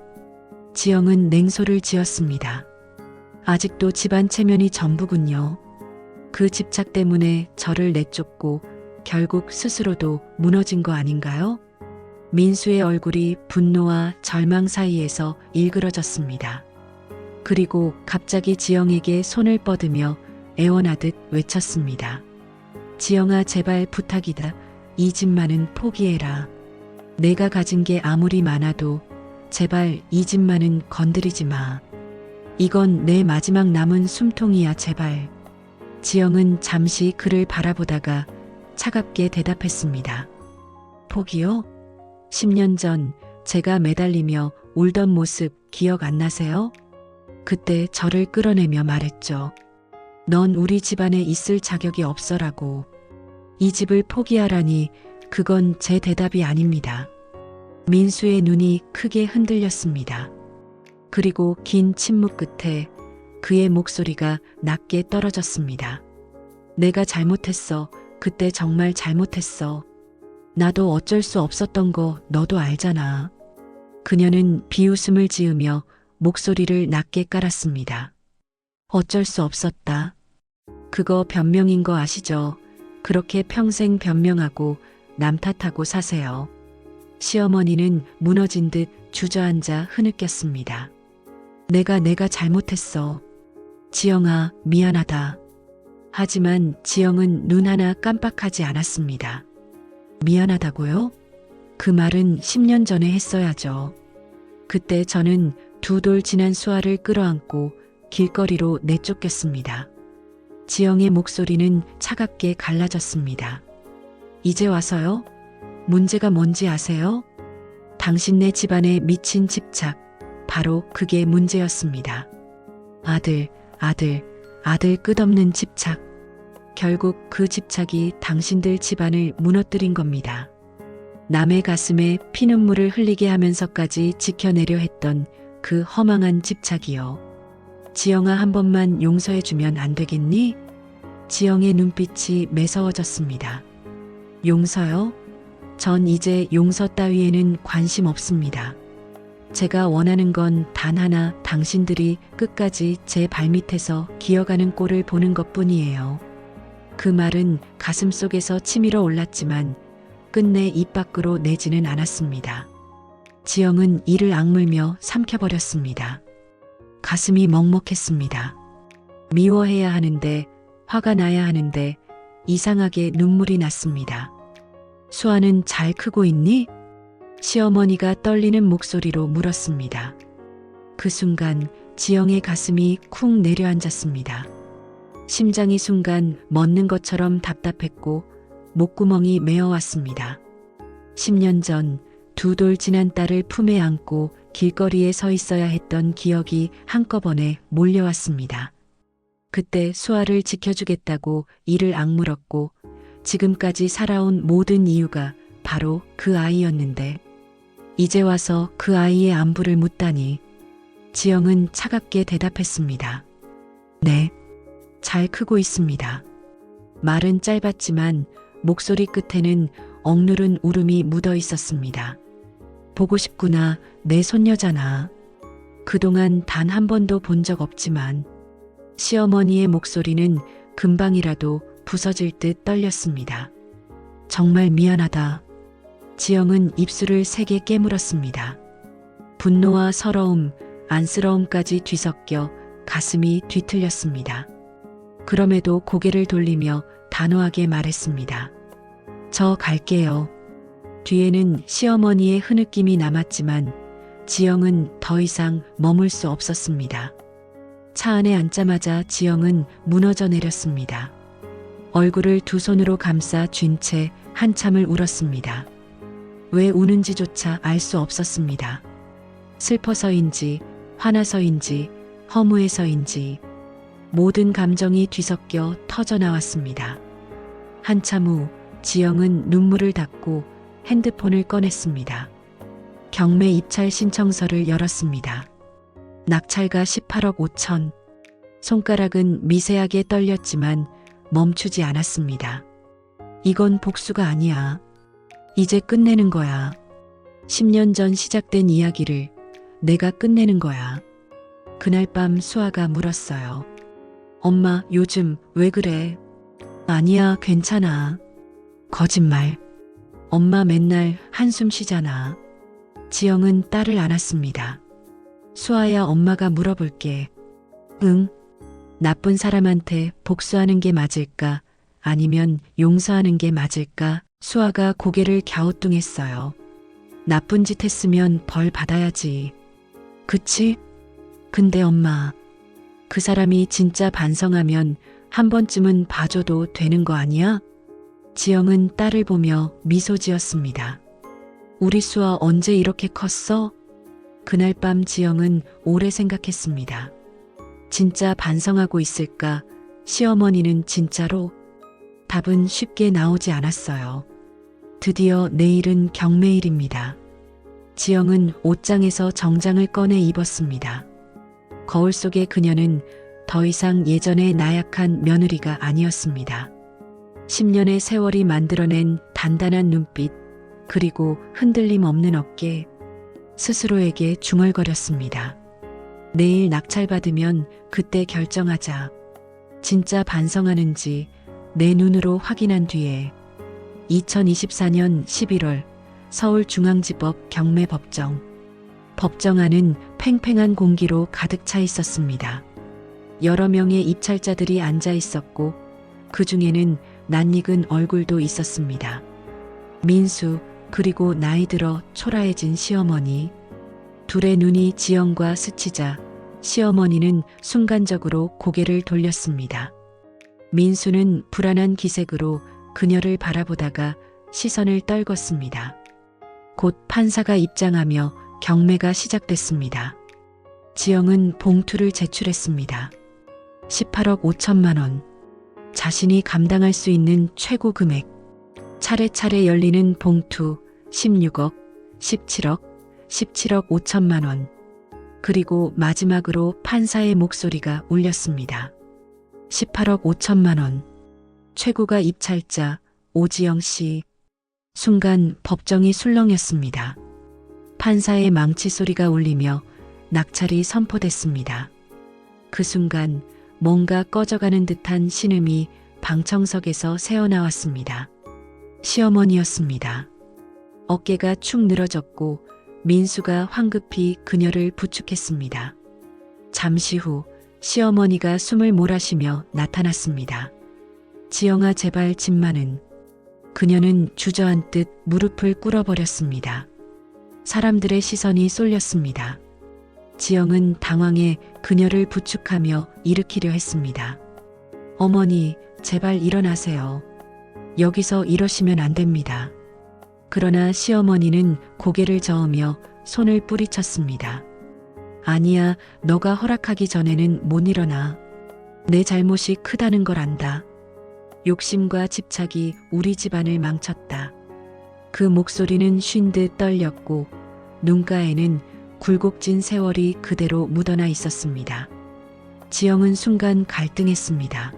지영은 냉소를 지었습니다. 아직도 집안 체면이 전부군요. 그 집착 때문에 저를 내쫓고 결국 스스로도 무너진 거 아닌가요? 민수의 얼굴이 분노와 절망 사이에서 일그러졌습니다. 그리고 갑자기 지영에게 손을 뻗으며 애원하듯 외쳤습니다. 지영아, 제발 부탁이다. 이 집만은 포기해라. 내가 가진 게 아무리 많아도 제발 이 집만은 건드리지 마. 이건 내 마지막 남은 숨통이야, 제발. 지영은 잠시 그를 바라보다가 차갑게 대답했습니다. 포기요? 10년 전 제가 매달리며 울던 모습 기억 안 나세요? 그때 저를 끌어내며 말했죠. 넌 우리 집안에 있을 자격이 없어라고. 이 집을 포기하라니 그건 제 대답이 아닙니다. 민수의 눈이 크게 흔들렸습니다. 그리고 긴 침묵 끝에 그의 목소리가 낮게 떨어졌습니다. 내가 잘못했어. 그때 정말 잘못했어. 나도 어쩔 수 없었던 거 너도 알잖아. 그녀는 비웃음을 지으며 목소리를 낮게 깔았습니다. 어쩔 수 없었다. 그거 변명인 거 아시죠? 그렇게 평생 변명하고 남 탓하고 사세요. 시어머니는 무너진 듯 주저앉아 흐느꼈습니다. 내가 잘못했어. 지영아, 미안하다. 하지만 지영은 눈 하나 깜빡하지 않았습니다. 미안하다고요? 그 말은 10년 전에 했어야죠. 그때 저는 두 돌 지난 수아를 끌어안고 길거리로 내쫓겼습니다. 지영의 목소리는 차갑게 갈라졌습니다. 이제 와서요? 문제가 뭔지 아세요? 당신네 집안에 미친 집착, 바로 그게 문제였습니다. 아들 끝없는 집착. 결국 그 집착이 당신들 집안을 무너뜨린 겁니다. 남의 가슴에 피눈물을 흘리게 하면서까지 지켜내려 했던 그 허망한 집착이요. 지영아, 한 번만 용서해주면 안 되겠니? 지영의 눈빛이 매서워졌습니다. 용서요? 전 이제 용서 따위에는 관심 없습니다. 제가 원하는 건 단 하나, 당신들이 끝까지 제 발밑에서 기어가는 꼴을 보는 것뿐이에요. 그 말은 가슴속에서 치밀어 올랐지만 끝내 입 밖으로 내지는 않았습니다. 지영은 이를 악물며 삼켜버렸습니다. 가슴이 먹먹했습니다. 미워해야 하는데, 화가 나야 하는데 이상하게 눈물이 났습니다. 수아는 잘 크고 있니? 시어머니가 떨리는 목소리로 물었습니다. 그 순간 지영의 가슴이 쿵 내려앉았습니다. 심장이 순간 멎는 것처럼 답답했고 목구멍이 메어왔습니다. 10년 전 두 돌 지난 딸을 품에 안고 길거리에 서 있어야 했던 기억이 한꺼번에 몰려왔습니다. 그때 수아를 지켜주겠다고 이를 악물었고 지금까지 살아온 모든 이유가 바로 그 아이였는데 이제 와서 그 아이의 안부를 묻다니. 지영은 차갑게 대답했습니다. 네, 잘 크고 있습니다. 말은 짧았지만 목소리 끝에는 억누른 울음이 묻어 있었습니다. 보고 싶구나, 내 손녀잖아. 그동안 단 한 번도 본 적 없지만 시어머니의 목소리는 금방이라도 부서질 듯 떨렸습니다. 정말 미안하다. 지영은 입술을 세게 깨물었습니다. 분노와 서러움, 안쓰러움까지 뒤섞여 가슴이 뒤틀렸습니다. 그럼에도 고개를 돌리며 단호하게 말했습니다. 저 갈게요. 뒤에는 시어머니의 흐느낌이 남았지만 지영은 더 이상 머물 수 없었습니다. 차 안에 앉자마자 지영은 무너져 내렸습니다. 얼굴을 두 손으로 감싸 쥔 채 한참을 울었습니다. 왜 우는지조차 알 수 없었습니다. 슬퍼서인지, 화나서인지, 허무해서인지 모든 감정이 뒤섞여 터져 나왔습니다. 한참 후 지영은 눈물을 닦고 핸드폰을 꺼냈습니다. 경매 입찰 신청서를 열었습니다. 낙찰가 18억 5천. 손가락은 미세하게 떨렸지만 멈추지 않았습니다. 이건 복수가 아니야. 이제 끝내는 거야. 10년 전 시작된 이야기를 내가 끝내는 거야. 그날 밤 수아가 물었어요. 엄마, 요즘 왜 그래? 아니야, 괜찮아. 거짓말. 엄마 맨날 한숨 쉬잖아. 지영은 딸을 안았습니다. 수아야, 엄마가 물어볼게. 응? 나쁜 사람한테 복수하는 게 맞을까? 아니면 용서하는 게 맞을까? 수아가 고개를 갸우뚱했어요. 나쁜 짓 했으면 벌 받아야지. 그치? 근데 엄마, 그 사람이 진짜 반성하면 한 번쯤은 봐줘도 되는 거 아니야? 지영은 딸을 보며 미소 지었습니다. 우리 수아 언제 이렇게 컸어? 그날 밤 지영은 오래 생각했습니다. 진짜 반성하고 있을까? 시어머니는 진짜로? 답은 쉽게 나오지 않았어요. 드디어 내일은 경매일입니다. 지영은 옷장에서 정장을 꺼내 입었습니다. 거울 속의 그녀는 더 이상 예전의 나약한 며느리가 아니었습니다. 10년의 세월이 만들어낸 단단한 눈빛, 그리고 흔들림 없는 어깨, 스스로에게 중얼거렸습니다. 내일 낙찰받으면 그때 결정하자. 진짜 반성하는지 내 눈으로 확인한 뒤에 2024년 11월 서울중앙지법 경매법정. 법정 안은 팽팽한 공기로 가득 차 있었습니다. 여러 명의 입찰자들이 앉아 있었고 그 중에는 낯익은 얼굴도 있었습니다. 민수, 그리고 나이 들어 초라해진 시어머니. 둘의 눈이 지영과 스치자 시어머니는 순간적으로 고개를 돌렸습니다. 민수는 불안한 기색으로 그녀를 바라보다가 시선을 떨궜습니다. 곧 판사가 입장하며 경매가 시작됐습니다. 지영은 봉투를 제출했습니다. 18억 5천만 원. 자신이 감당할 수 있는 최고 금액. 차례차례 열리는 봉투. 16억, 17억, 17억 5천만 원. 그리고 마지막으로 판사의 목소리가 울렸습니다. 18억 5천만 원. 최고가 입찰자 오지영 씨. 순간 법정이 술렁였습니다. 판사의 망치 소리가 울리며 낙찰이 선포됐습니다. 그 순간 뭔가 꺼져가는 듯한 신음이 방청석에서 새어나왔습니다. 시어머니였습니다. 어깨가 축 늘어졌고 민수가 황급히 그녀를 부축했습니다. 잠시 후 시어머니가 숨을 몰아쉬며 나타났습니다. 지영아, 제발 집만은. 그녀는 주저앉듯 무릎을 꿇어버렸습니다. 사람들의 시선이 쏠렸습니다. 지영은 당황해 그녀를 부축하며 일으키려 했습니다. 어머니, 제발 일어나세요. 여기서 이러시면 안 됩니다. 그러나 시어머니는 고개를 저으며 손을 뿌리쳤습니다. 아니야, 너가 허락하기 전에는 못 일어나. 내 잘못이 크다는 걸 안다. 욕심과 집착이 우리 집안을 망쳤다. 그 목소리는 쉰 듯 떨렸고 눈가에는 굴곡진 세월이 그대로 묻어나 있었습니다. 지영은 순간 갈등했습니다.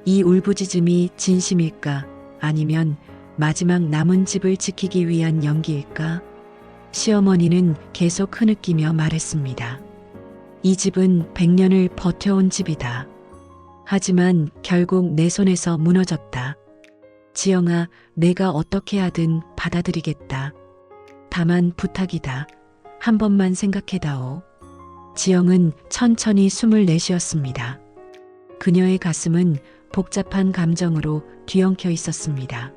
이 울부짖음이 진심일까? 아니면 마지막 남은 집을 지키기 위한 연기일까? 시어머니는 계속 흐느끼며 말했습니다. 이 집은 100년을 버텨온 집이다. 하지만 결국 내 손에서 무너졌다. 지영아, 내가 어떻게 하든 받아들이겠다. 다만 부탁이다. 한 번만 생각해다오. 지영은 천천히 숨을 내쉬었습니다. 그녀의 가슴은 복잡한 감정으로 뒤엉켜 있었습니다.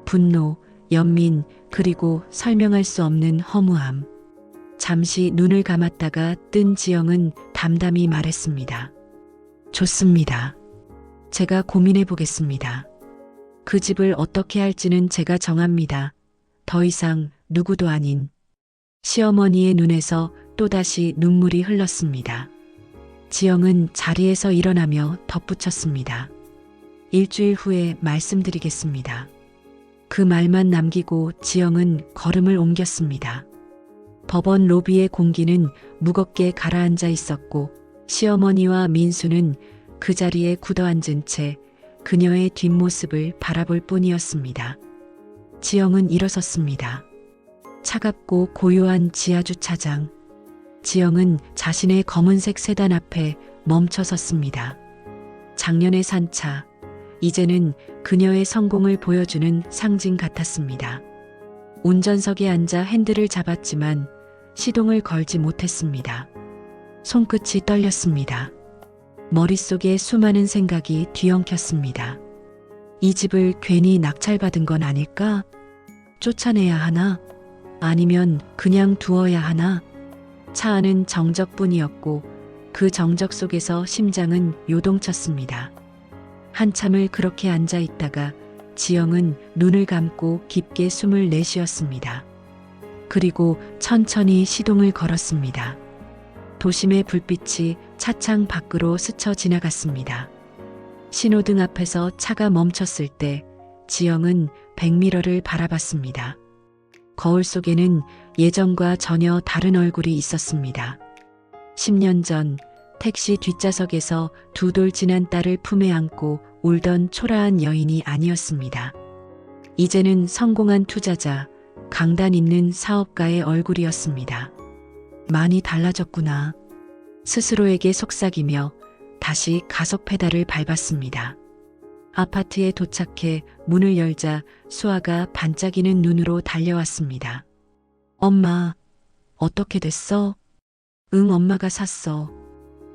분노, 연민, 그리고 설명할 수 없는 허무함. 잠시 눈을 감았다가 뜬 지영은 담담히 말했습니다. 좋습니다. 제가 고민해 보겠습니다. 그 집을 어떻게 할지는 제가 정합니다. 더 이상 누구도 아닌. 시어머니의 눈에서 또다시 눈물이 흘렀습니다. 지영은 자리에서 일어나며 덧붙였습니다. 일주일 후에 말씀드리겠습니다. 그 말만 남기고 지영은 걸음을 옮겼습니다. 법원 로비의 공기는 무겁게 가라앉아 있었고 시어머니와 민수는 그 자리에 굳어앉은 채 그녀의 뒷모습을 바라볼 뿐이었습니다. 지영은 일어섰습니다. 차갑고 고요한 지하주차장. 지영은 자신의 검은색 세단 앞에 멈춰 섰습니다. 작년의 산 차, 이제는 그녀의 성공을 보여주는 상징 같았습니다. 운전석에 앉아 핸들을 잡았지만 시동을 걸지 못했습니다. 손끝이 떨렸습니다. 머릿속에 수많은 생각이 뒤엉켰습니다. 이 집을 괜히 낙찰받은 건 아닐까? 쫓아내야 하나? 아니면 그냥 두어야 하나? 차 안은 정적뿐이었고 그 정적 속에서 심장은 요동쳤습니다. 한참을 그렇게 앉아 있다가 지영은 눈을 감고 깊게 숨을 내쉬었습니다. 그리고 천천히 시동을 걸었습니다. 도심의 불빛이 차창 밖으로 스쳐 지나갔습니다. 신호등 앞에서 차가 멈췄을 때 지영은 백미러를 바라봤습니다. 거울 속에는 예전과 전혀 다른 얼굴이 있었습니다. 10년 전 택시 뒷좌석에서 두 돌 지난 딸을 품에 안고 울던 초라한 여인이 아니었습니다. 이제는 성공한 투자자, 강단 있는 사업가의 얼굴이었습니다. 많이 달라졌구나. 스스로에게 속삭이며 다시 가속 페달을 밟았습니다. 아파트에 도착해 문을 열자 수아가 반짝이는 눈으로 달려왔습니다. 엄마, 어떻게 됐어? 응, 엄마가 샀어.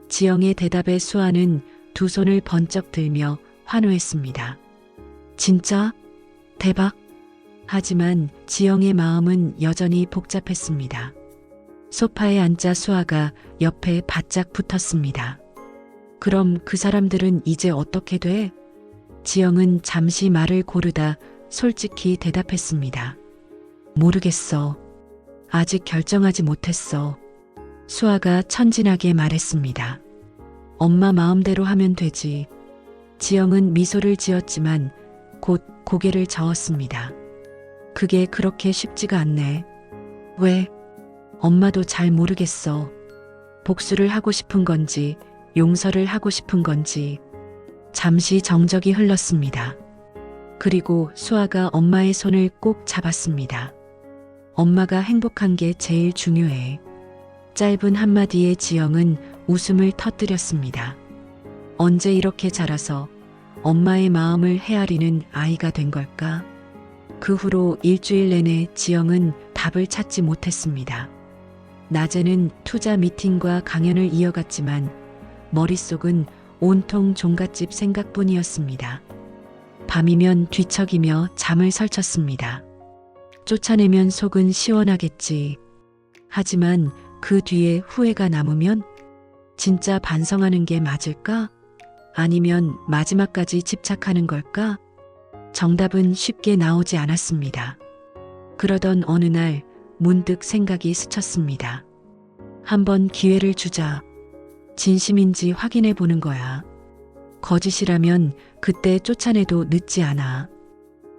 지영의 대답에 수아는 두 손을 번쩍 들며 환호했습니다. 진짜? 대박! 하지만 지영의 마음은 여전히 복잡했습니다. 소파에 앉자 수아가 옆에 바짝 붙었습니다. 그럼 그 사람들은 이제 어떻게 돼? 지영은 잠시 말을 고르다 솔직히 대답했습니다. 모르겠어. 아직 결정하지 못했어. 수아가 천진하게 말했습니다. 엄마 마음대로 하면 되지. 지영은 미소를 지었지만 곧 고개를 저었습니다. 그게 그렇게 쉽지가 않네. 왜? 엄마도 잘 모르겠어. 복수를 하고 싶은 건지, 용서를 하고 싶은 건지. 잠시 정적이 흘렀습니다. 그리고 수아가 엄마의 손을 꼭 잡았습니다. 엄마가 행복한 게 제일 중요해. 짧은 한마디에 지영은 웃음을 터뜨렸습니다. 언제 이렇게 자라서 엄마의 마음을 헤아리는 아이가 된 걸까? 그 후로 일주일 내내 지영은 답을 찾지 못했습니다. 낮에는 투자 미팅과 강연을 이어갔지만 머릿속은 온통 종갓집 생각뿐이었습니다. 밤이면 뒤척이며 잠을 설쳤습니다. 쫓아내면 속은 시원하겠지. 하지만 그 뒤에 후회가 남으면 진짜 반성하는 게 맞을까? 아니면 마지막까지 집착하는 걸까? 정답은 쉽게 나오지 않았습니다. 그러던 어느 날 문득 생각이 스쳤습니다. 한번 기회를 주자. 진심인지 확인해 보는 거야. 거짓이라면 그때 쫓아내도 늦지 않아.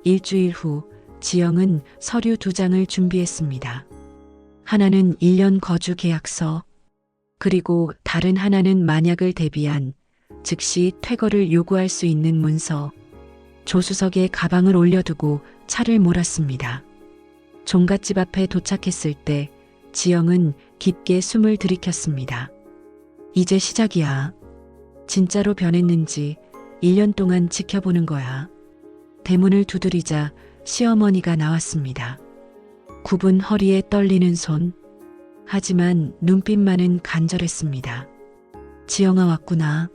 일주일 후 지영은 서류 2장을 준비했습니다. 하나는 1년 거주 계약서, 그리고 다른 하나는 만약을 대비한 즉시 퇴거를 요구할 수 있는 문서. 조수석에 가방을 올려두고 차를 몰았습니다. 종갓집 앞에 도착했을 때 지영은 깊게 숨을 들이켰습니다. 이제 시작이야. 진짜로 변했는지 1년 동안 지켜보는 거야. 대문을 두드리자 시어머니가 나왔습니다. 굽은 허리에 떨리는 손. 하지만 눈빛만은 간절했습니다. 지영아 왔구나.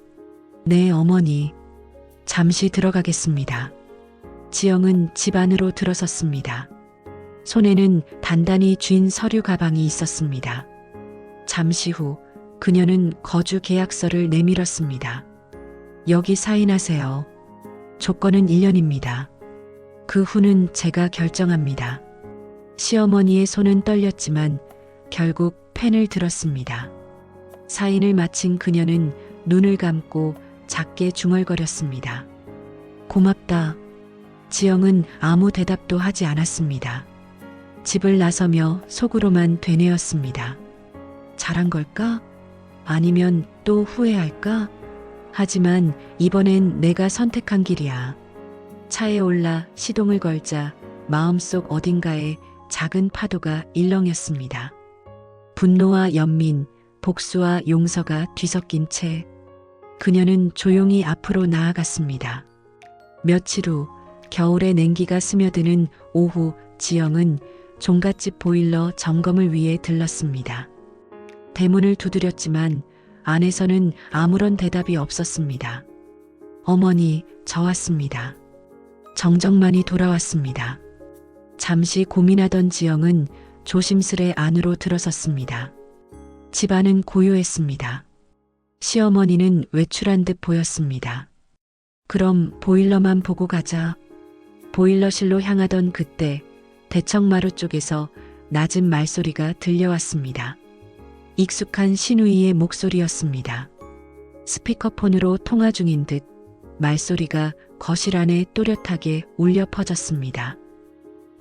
네, 어머니. 잠시 들어가겠습니다. 지영은 집 안으로 들어섰습니다. 손에는 단단히 쥔 서류 가방이 있었습니다. 잠시 후 그녀는 거주 계약서를 내밀었습니다. 여기 사인하세요. 조건은 1년입니다. 그 후는 제가 결정합니다. 시어머니의 손은 떨렸지만 결국 펜을 들었습니다. 사인을 마친 그녀는 눈을 감고 작게 중얼거렸습니다. 고맙다. 지영은 아무 대답도 하지 않았습니다. 집을 나서며 속으로만 되뇌었습니다. 잘한 걸까? 아니면 또 후회할까? 하지만 이번엔 내가 선택한 길이야. 차에 올라 시동을 걸자 마음속 어딘가에 작은 파도가 일렁였습니다. 분노와 연민, 복수와 용서가 뒤섞인 채 그녀는 조용히 앞으로 나아갔습니다. 며칠 후 겨울의 냉기가 스며드는 오후, 지영은 종갓집 보일러 점검을 위해 들렀습니다. 대문을 두드렸지만 안에서는 아무런 대답이 없었습니다. 어머니, 저 왔습니다. 정정만이 돌아왔습니다. 잠시 고민하던 지영은 조심스레 안으로 들어섰습니다. 집안은 고요했습니다. 시어머니는 외출한 듯 보였습니다. 그럼 보일러만 보고 가자. 보일러실로 향하던 그때 대청마루 쪽에서 낮은 말소리가 들려왔습니다. 익숙한 신우이의 목소리였습니다. 스피커폰으로 통화 중인 듯 말소리가 거실 안에 또렷하게 울려 퍼졌습니다.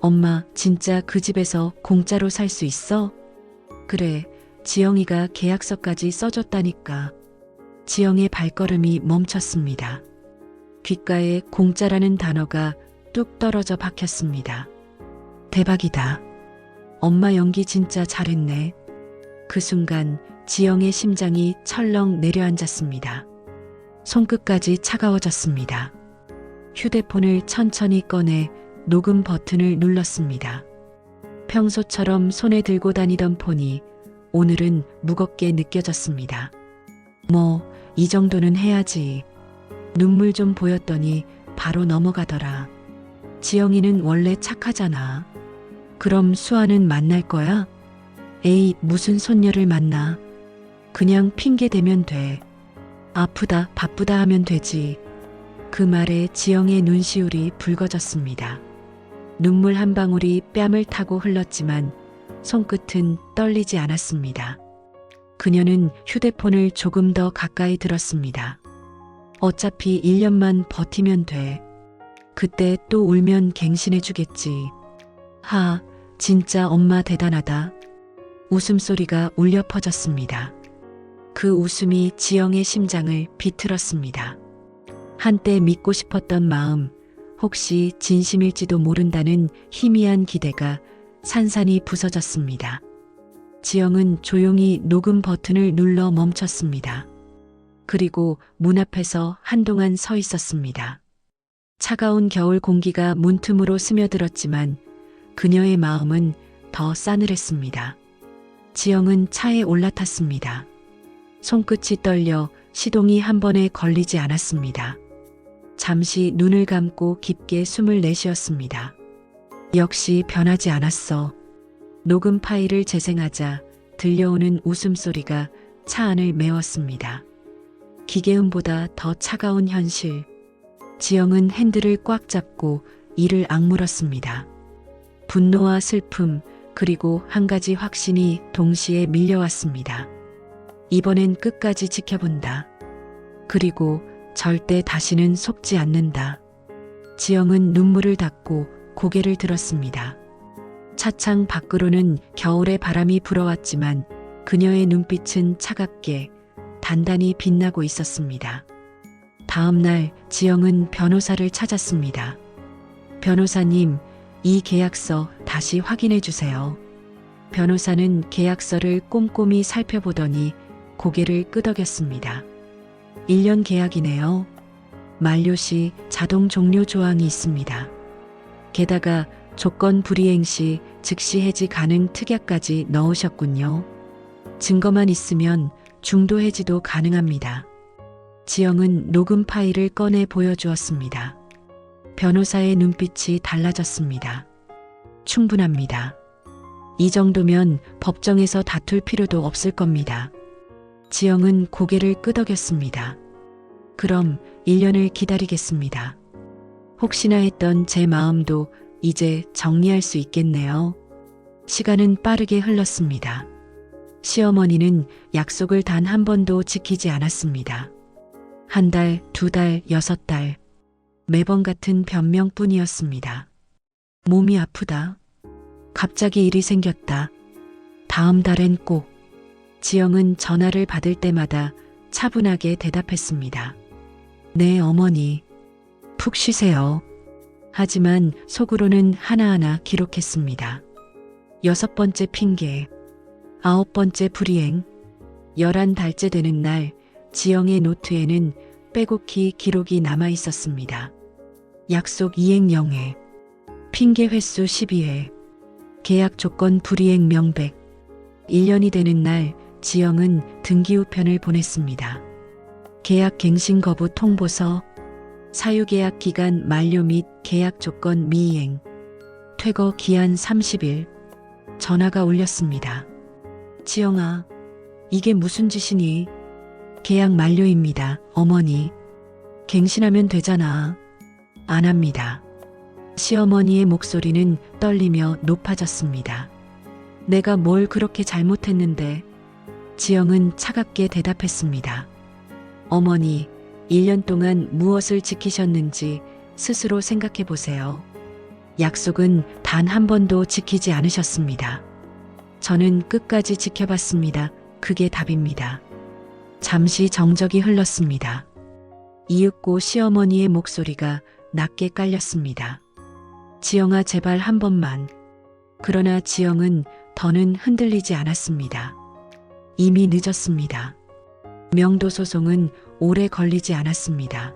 엄마, 진짜 그 집에서 공짜로 살 수 있어? 그래, 지영이가 계약서까지 써줬다니까. 지영의 발걸음이 멈췄습니다. 귓가에 공짜라는 단어가 뚝 떨어져 박혔습니다. 대박이다. 엄마 연기 진짜 잘했네. 그 순간 지영의 심장이 철렁 내려앉았습니다. 손끝까지 차가워졌습니다. 휴대폰을 천천히 꺼내 녹음 버튼을 눌렀습니다. 평소처럼 손에 들고 다니던 폰이 오늘은 무겁게 느껴졌습니다. 이 정도는 해야지. 눈물 좀 보였더니 바로 넘어가더라. 지영이는 원래 착하잖아. 그럼 수아는 만날 거야? 에이, 무슨 손녀를 만나. 그냥 핑계 대면 돼. 아프다, 바쁘다 하면 되지. 그 말에 지영의 눈시울이 붉어졌습니다. 눈물 한 방울이 뺨을 타고 흘렀지만 손끝은 떨리지 않았습니다. 그녀는 휴대폰을 조금 더 가까이 들었습니다. 어차피 1년만 버티면 돼. 그때 또 울면 갱신해 주겠지. 진짜 엄마 대단하다. 웃음소리가 울려 퍼졌습니다. 그 웃음이 지영의 심장을 비틀었습니다. 한때 믿고 싶었던 마음, 혹시 진심일지도 모른다는 희미한 기대가 산산이 부서졌습니다. 지영은 조용히 녹음 버튼을 눌러 멈췄습니다. 그리고 문 앞에서 한동안 서 있었습니다. 차가운 겨울 공기가 문틈으로 스며들었지만 그녀의 마음은 더 싸늘했습니다. 지영은 차에 올라탔습니다. 손끝이 떨려 시동이 한 번에 걸리지 않았습니다. 잠시 눈을 감고 깊게 숨을 내쉬었습니다. 역시 변하지 않았어. 녹음 파일을 재생하자 들려오는 웃음소리가 차 안을 메웠습니다. 기계음보다 더 차가운 현실. 지영은 핸들을 꽉 잡고 이를 악물었습니다. 분노와 슬픔, 그리고 한 가지 확신이 동시에 밀려왔습니다. 이번엔 끝까지 지켜본다. 그리고 절대 다시는 속지 않는다. 지영은 눈물을 닦고 고개를 들었습니다. 차창 밖으로는 겨울의 바람이 불어왔지만 그녀의 눈빛은 차갑게 단단히 빛나고 있었습니다. 다음 날 지영은 변호사를 찾았습니다. 변호사님, 이 계약서 다시 확인해 주세요. 변호사는 계약서를 꼼꼼히 살펴보더니 고개를 끄덕였습니다. 1년 계약이네요. 만료 시 자동 종료 조항이 있습니다. 게다가 조건 불이행 시 즉시 해지 가능 특약까지 넣으셨군요. 증거만 있으면 중도 해지도 가능합니다. 지영은 녹음 파일을 꺼내 보여주었습니다. 변호사의 눈빛이 달라졌습니다. 충분합니다. 이 정도면 법정에서 다툴 필요도 없을 겁니다. 지영은 고개를 끄덕였습니다. 그럼 1년을 기다리겠습니다. 혹시나 했던 제 마음도 이제 정리할 수 있겠네요. 시간은 빠르게 흘렀습니다. 시어머니는 약속을 단 한 번도 지키지 않았습니다. 1달, 2달, 6달. 매번 같은 변명뿐이었습니다. 몸이 아프다. 갑자기 일이 생겼다. 다음 달엔 꼭. 지영은 전화를 받을 때마다 차분하게 대답했습니다. 네, 어머니. 푹 쉬세요. 하지만 속으로는 하나하나 기록했습니다. 6번째 핑계, 9번째 불이행, 11달째 되는 날 지영의 노트에는 빼곡히 기록이 남아 있었습니다. 약속 이행 0회, 핑계 횟수 12회, 계약 조건 불이행 명백. 1년이 되는 날 지영은 등기우편을 보냈습니다. 계약 갱신 거부 통보서, 사유계약 기간 만료 및 계약 조건 미이행, 퇴거 기한 30일. 전화가 울렸습니다. 지영아, 이게 무슨 짓이니? 계약 만료입니다, 어머니. 갱신하면 되잖아. 안 합니다. 시어머니의 목소리는 떨리며 높아졌습니다. 내가 뭘 그렇게 잘못했는데? 지영은 차갑게 대답했습니다. 어머니, 1년 동안 무엇을 지키셨는지 스스로 생각해 보세요. 약속은 단 한 번도 지키지 않으셨습니다. 저는 끝까지 지켜봤습니다. 그게 답입니다. 잠시 정적이 흘렀습니다. 이윽고 시어머니의 목소리가 낮게 깔렸습니다. 지영아, 제발 한 번만. 그러나 지영은 더는 흔들리지 않았습니다. 이미 늦었습니다. 명도 소송은 오래 걸리지 않았습니다.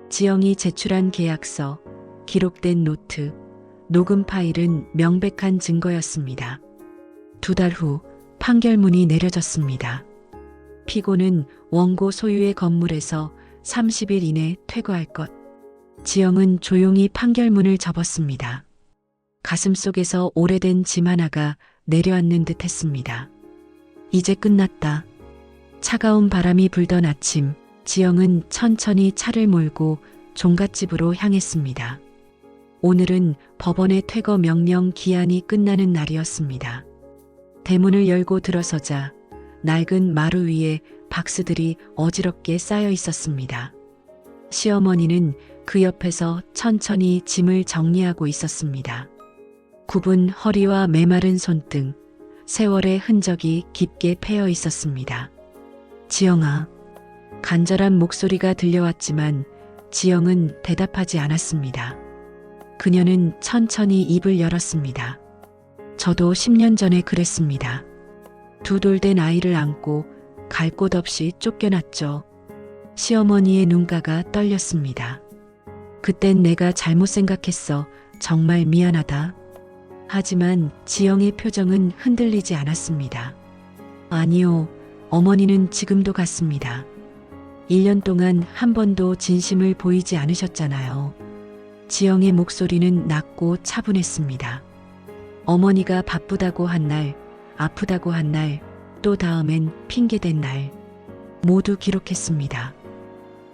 지영이 제출한 계약서, 기록된 노트, 녹음 파일은 명백한 증거였습니다. 2달 후 판결문이 내려졌습니다. 피고는 원고 소유의 건물에서 30일 이내 퇴거할 것. 지영은 조용히 판결문을 접었습니다. 가슴속에서 오래된 짐 하나가 내려앉는 듯 했습니다. 이제 끝났다. 차가운 바람이 불던 아침, 지영은 천천히 차를 몰고 종갓집으로 향했습니다. 오늘은 법원의 퇴거 명령 기한이 끝나는 날이었습니다. 대문을 열고 들어서자 낡은 마루 위에 박스들이 어지럽게 쌓여 있었습니다. 시어머니는 그 옆에서 천천히 짐을 정리하고 있었습니다. 굽은 허리와 메마른 손등, 세월의 흔적이 깊게 패여 있었습니다. 지영아. 간절한 목소리가 들려왔지만 지영은 대답하지 않았습니다. 그녀는 천천히 입을 열었습니다. 저도 10년 전에 그랬습니다. 2돌 된 아이를 안고 갈 곳 없이 쫓겨났죠. 시어머니의 눈가가 떨렸습니다. 그땐 내가 잘못 생각했어. 정말 미안하다. 하지만 지영의 표정은 흔들리지 않았습니다. 아니요, 어머니는 지금도 같습니다. 1년 동안 한 번도 진심을 보이지 않으셨잖아요. 지영의 목소리는 낮고 차분했습니다. 어머니가 바쁘다고 한 날, 아프다고 한 날, 또 다음엔 핑계댄 날. 모두 기록했습니다.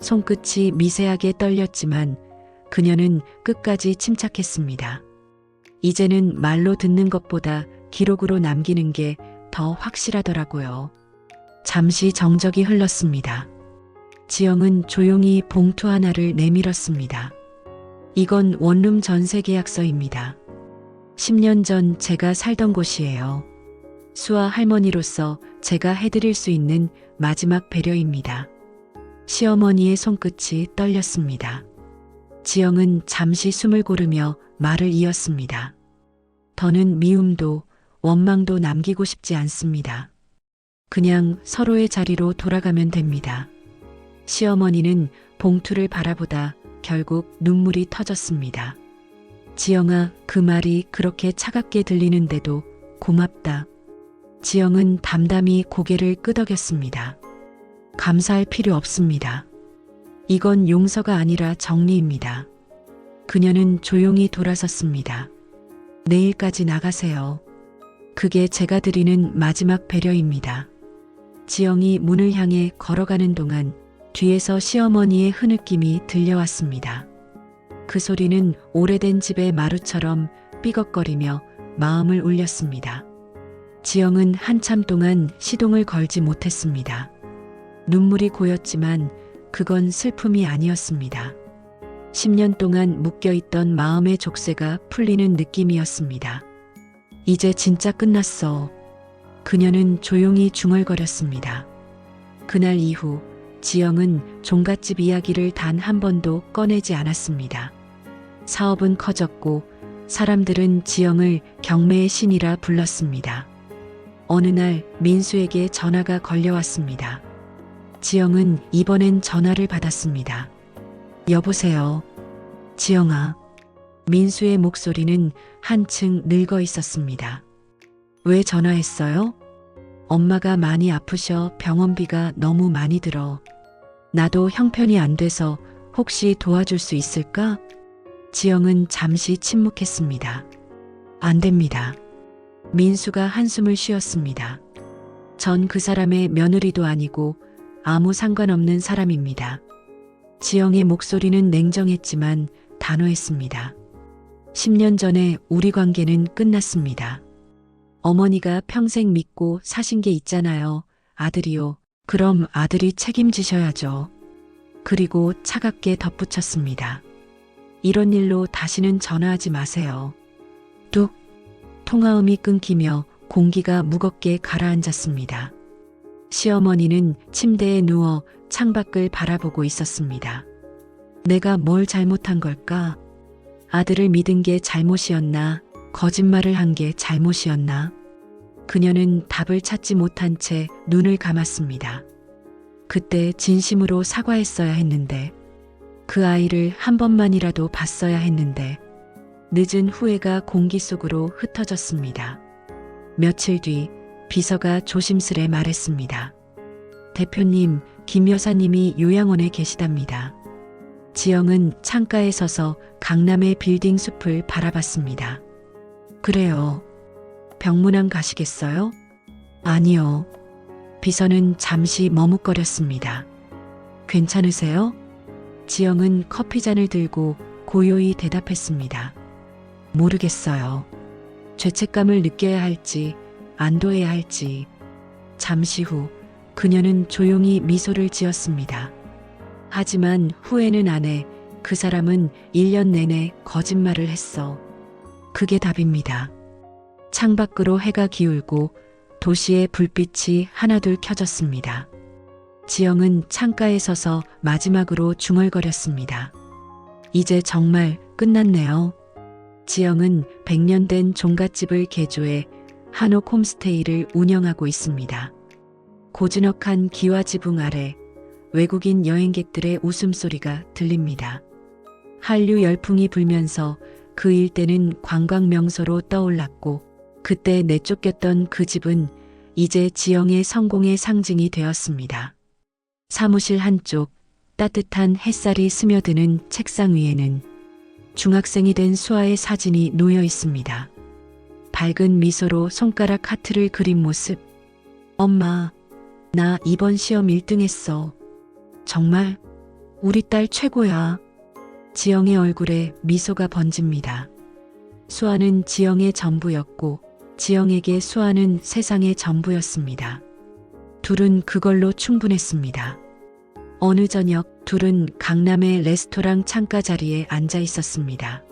손끝이 미세하게 떨렸지만 그녀는 끝까지 침착했습니다. 이제는 말로 듣는 것보다 기록으로 남기는 게 더 확실하더라고요. 잠시 정적이 흘렀습니다. 지영은 조용히 봉투 하나를 내밀었습니다. 이건 원룸 전세 계약서입니다. 10년 전 제가 살던 곳이에요. 수아 할머니로서 제가 해드릴 수 있는 마지막 배려입니다. 시어머니의 손끝이 떨렸습니다. 지영은 잠시 숨을 고르며 말을 이었습니다. 더는 미움도 원망도 남기고 싶지 않습니다. 그냥 서로의 자리로 돌아가면 됩니다. 시어머니는 봉투를 바라보다 결국 눈물이 터졌습니다. 지영아, 그 말이 그렇게 차갑게 들리는데도 고맙다. 지영은 담담히 고개를 끄덕였습니다. 감사할 필요 없습니다. 이건 용서가 아니라 정리입니다. 그녀는 조용히 돌아섰습니다. 내일까지 나가세요. 그게 제가 드리는 마지막 배려입니다. 지영이 문을 향해 걸어가는 동안 뒤에서 시어머니의 흐느낌이 들려왔습니다. 그 소리는 오래된 집의 마루처럼 삐걱거리며 마음을 울렸습니다. 지영은 한참 동안 시동을 걸지 못했습니다. 눈물이 고였지만 그건 슬픔이 아니었습니다. 10년 동안 묶여있던 마음의 족쇄가 풀리는 느낌이었습니다. 이제 진짜 끝났어. 그녀는 조용히 중얼거렸습니다. 그날 이후 지영은 종갓집 이야기를 단 한 번도 꺼내지 않았습니다. 사업은 커졌고 사람들은 지영을 경매의 신이라 불렀습니다. 어느 날 민수에게 전화가 걸려왔습니다. 지영은 이번엔 전화를 받았습니다. 여보세요. 지영아. 민수의 목소리는 한층 늙어 있었습니다. 왜 전화했어요? 엄마가 많이 아프셔. 병원비가 너무 많이 들어. 나도 형편이 안 돼서 혹시 도와줄 수 있을까? 지영은 잠시 침묵했습니다. 안 됩니다. 민수가 한숨을 쉬었습니다. 전 그 사람의 며느리도 아니고 아무 상관없는 사람입니다. 지영의 목소리는 냉정했지만 단호했습니다. 10년 전에 우리 관계는 끝났습니다. 어머니가 평생 믿고 사신 게 있잖아요. 아들이요. 그럼 아들이 책임지셔야죠. 그리고 차갑게 덧붙였습니다. 이런 일로 다시는 전화하지 마세요. 뚝. 통화음이 끊기며 공기가 무겁게 가라앉았습니다. 시어머니는 침대에 누워 창밖을 바라보고 있었습니다. 내가 뭘 잘못한 걸까? 아들을 믿은 게 잘못이었나? 거짓말을 한 게 잘못이었나? 그녀는 답을 찾지 못한 채 눈을 감았습니다. 그때 진심으로 사과했어야 했는데, 그 아이를 한 번만이라도 봤어야 했는데, 늦은 후회가 공기 속으로 흩어졌습니다. 며칠 뒤 비서가 조심스레 말했습니다. 대표님, 김 여사님이 요양원에 계시답니다. 지영은 창가에 서서 강남의 빌딩 숲을 바라봤습니다. 그래요. 병문안 가시겠어요? 아니요. 비서는 잠시 머뭇거렸습니다. 괜찮으세요? 지영은 커피잔을 들고 고요히 대답했습니다. 모르겠어요. 죄책감을 느껴야 할지 안도해야 할지. 잠시 후 그녀는 조용히 미소를 지었습니다. 하지만 후회는 안 해. 그 사람은 1년 내내 거짓말을 했어. 그게 답입니다. 창밖으로 해가 기울고 도시의 불빛이 하나둘 켜졌습니다. 지영은 창가에 서서 마지막으로 중얼거렸습니다. 이제 정말 끝났네요. 지영은 100년 된 종갓집을 개조해 한옥 홈스테이를 운영하고 있습니다. 고즈넉한 기와 지붕 아래 외국인 여행객들의 웃음소리가 들립니다. 한류 열풍이 불면서 그 일대는 관광 명소로 떠올랐고, 그때 내쫓겼던 그 집은 이제 지영의 성공의 상징이 되었습니다. 사무실 한쪽 따뜻한 햇살이 스며드는 책상 위에는 중학생이 된 수아의 사진이 놓여 있습니다. 밝은 미소로 손가락 하트를 그린 모습. 엄마, 나 이번 시험 1등 했어. 정말? 우리 딸 최고야. 지영의 얼굴에 미소가 번집니다. 수아는 지영의 전부였고 지영에게 수아는 세상의 전부였습니다. 둘은 그걸로 충분했습니다. 어느 저녁 둘은 강남의 레스토랑 창가 자리에 앉아 있었습니다.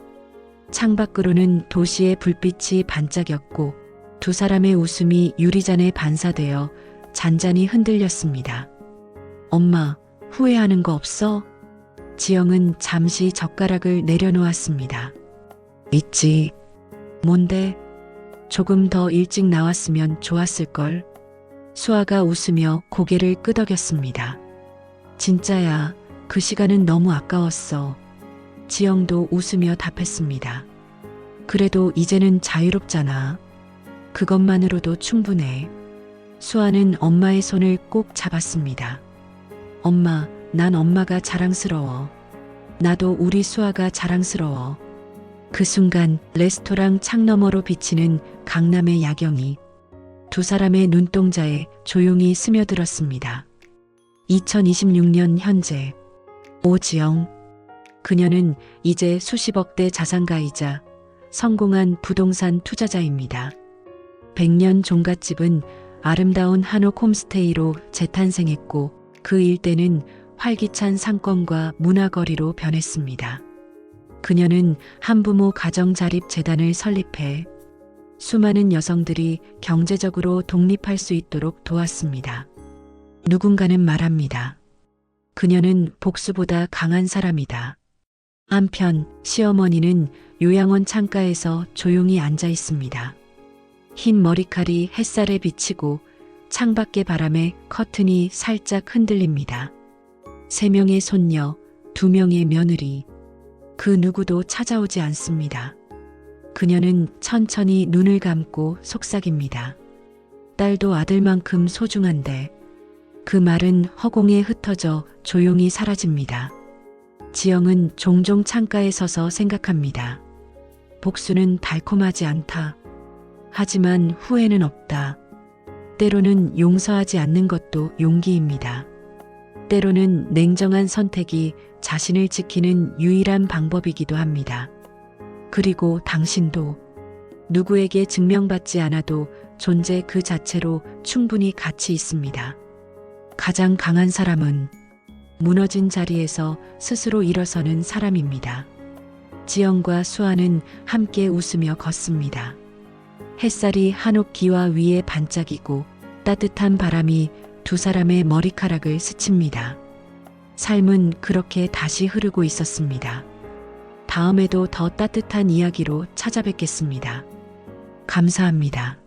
창밖으로는 도시의 불빛이 반짝였고 두 사람의 웃음이 유리잔에 반사되어 잔잔히 흔들렸습니다. 엄마, 후회하는 거 없어? 지영은 잠시 젓가락을 내려놓았습니다. 있지. 뭔데? 조금 더 일찍 나왔으면 좋았을걸. 수아가 웃으며 고개를 끄덕였습니다. 진짜야, 그 시간은 너무 아까웠어. 지영도 웃으며 답했습니다. 그래도 이제는 자유롭잖아. 그것만으로도 충분해. 수아는 엄마의 손을 꼭 잡았습니다. 엄마, 난 엄마가 자랑스러워. 나도 우리 수아가 자랑스러워. 그 순간 레스토랑 창너머로 비치는 강남의 야경이 두 사람의 눈동자에 조용히 스며들었습니다. 2026년 현재 오지영. 그녀는 이제 수십억대 자산가이자 성공한 부동산 투자자입니다. 100년 종갓집은 아름다운 한옥 홈스테이로 재탄생했고 그 일대는 활기찬 상권과 문화거리로 변했습니다. 그녀는 한부모 가정자립재단을 설립해 수많은 여성들이 경제적으로 독립할 수 있도록 도왔습니다. 누군가는 말합니다. 그녀는 복수보다 강한 사람이다. 한편 시어머니는 요양원 창가에서 조용히 앉아 있습니다. 흰 머리칼이 햇살에 비치고 창밖의 바람에 커튼이 살짝 흔들립니다. 3명의 손녀, 2명의 며느리. 그 누구도 찾아오지 않습니다. 그녀는 천천히 눈을 감고 속삭입니다. 딸도 아들만큼 소중한데. 그 말은 허공에 흩어져 조용히 사라집니다. 지영은 종종 창가에 서서 생각합니다. 복수는 달콤하지 않다. 하지만 후회는 없다. 때로는 용서하지 않는 것도 용기입니다. 때로는 냉정한 선택이 자신을 지키는 유일한 방법이기도 합니다. 그리고 당신도 누구에게 증명받지 않아도 존재 그 자체로 충분히 가치 있습니다. 가장 강한 사람은 무너진 자리에서 스스로 일어서는 사람입니다. 지영과 수아는 함께 웃으며 걷습니다. 햇살이 한옥 기와 위에 반짝이고 따뜻한 바람이 두 사람의 머리카락을 스칩니다. 삶은 그렇게 다시 흐르고 있었습니다. 다음에도 더 따뜻한 이야기로 찾아뵙겠습니다. 감사합니다.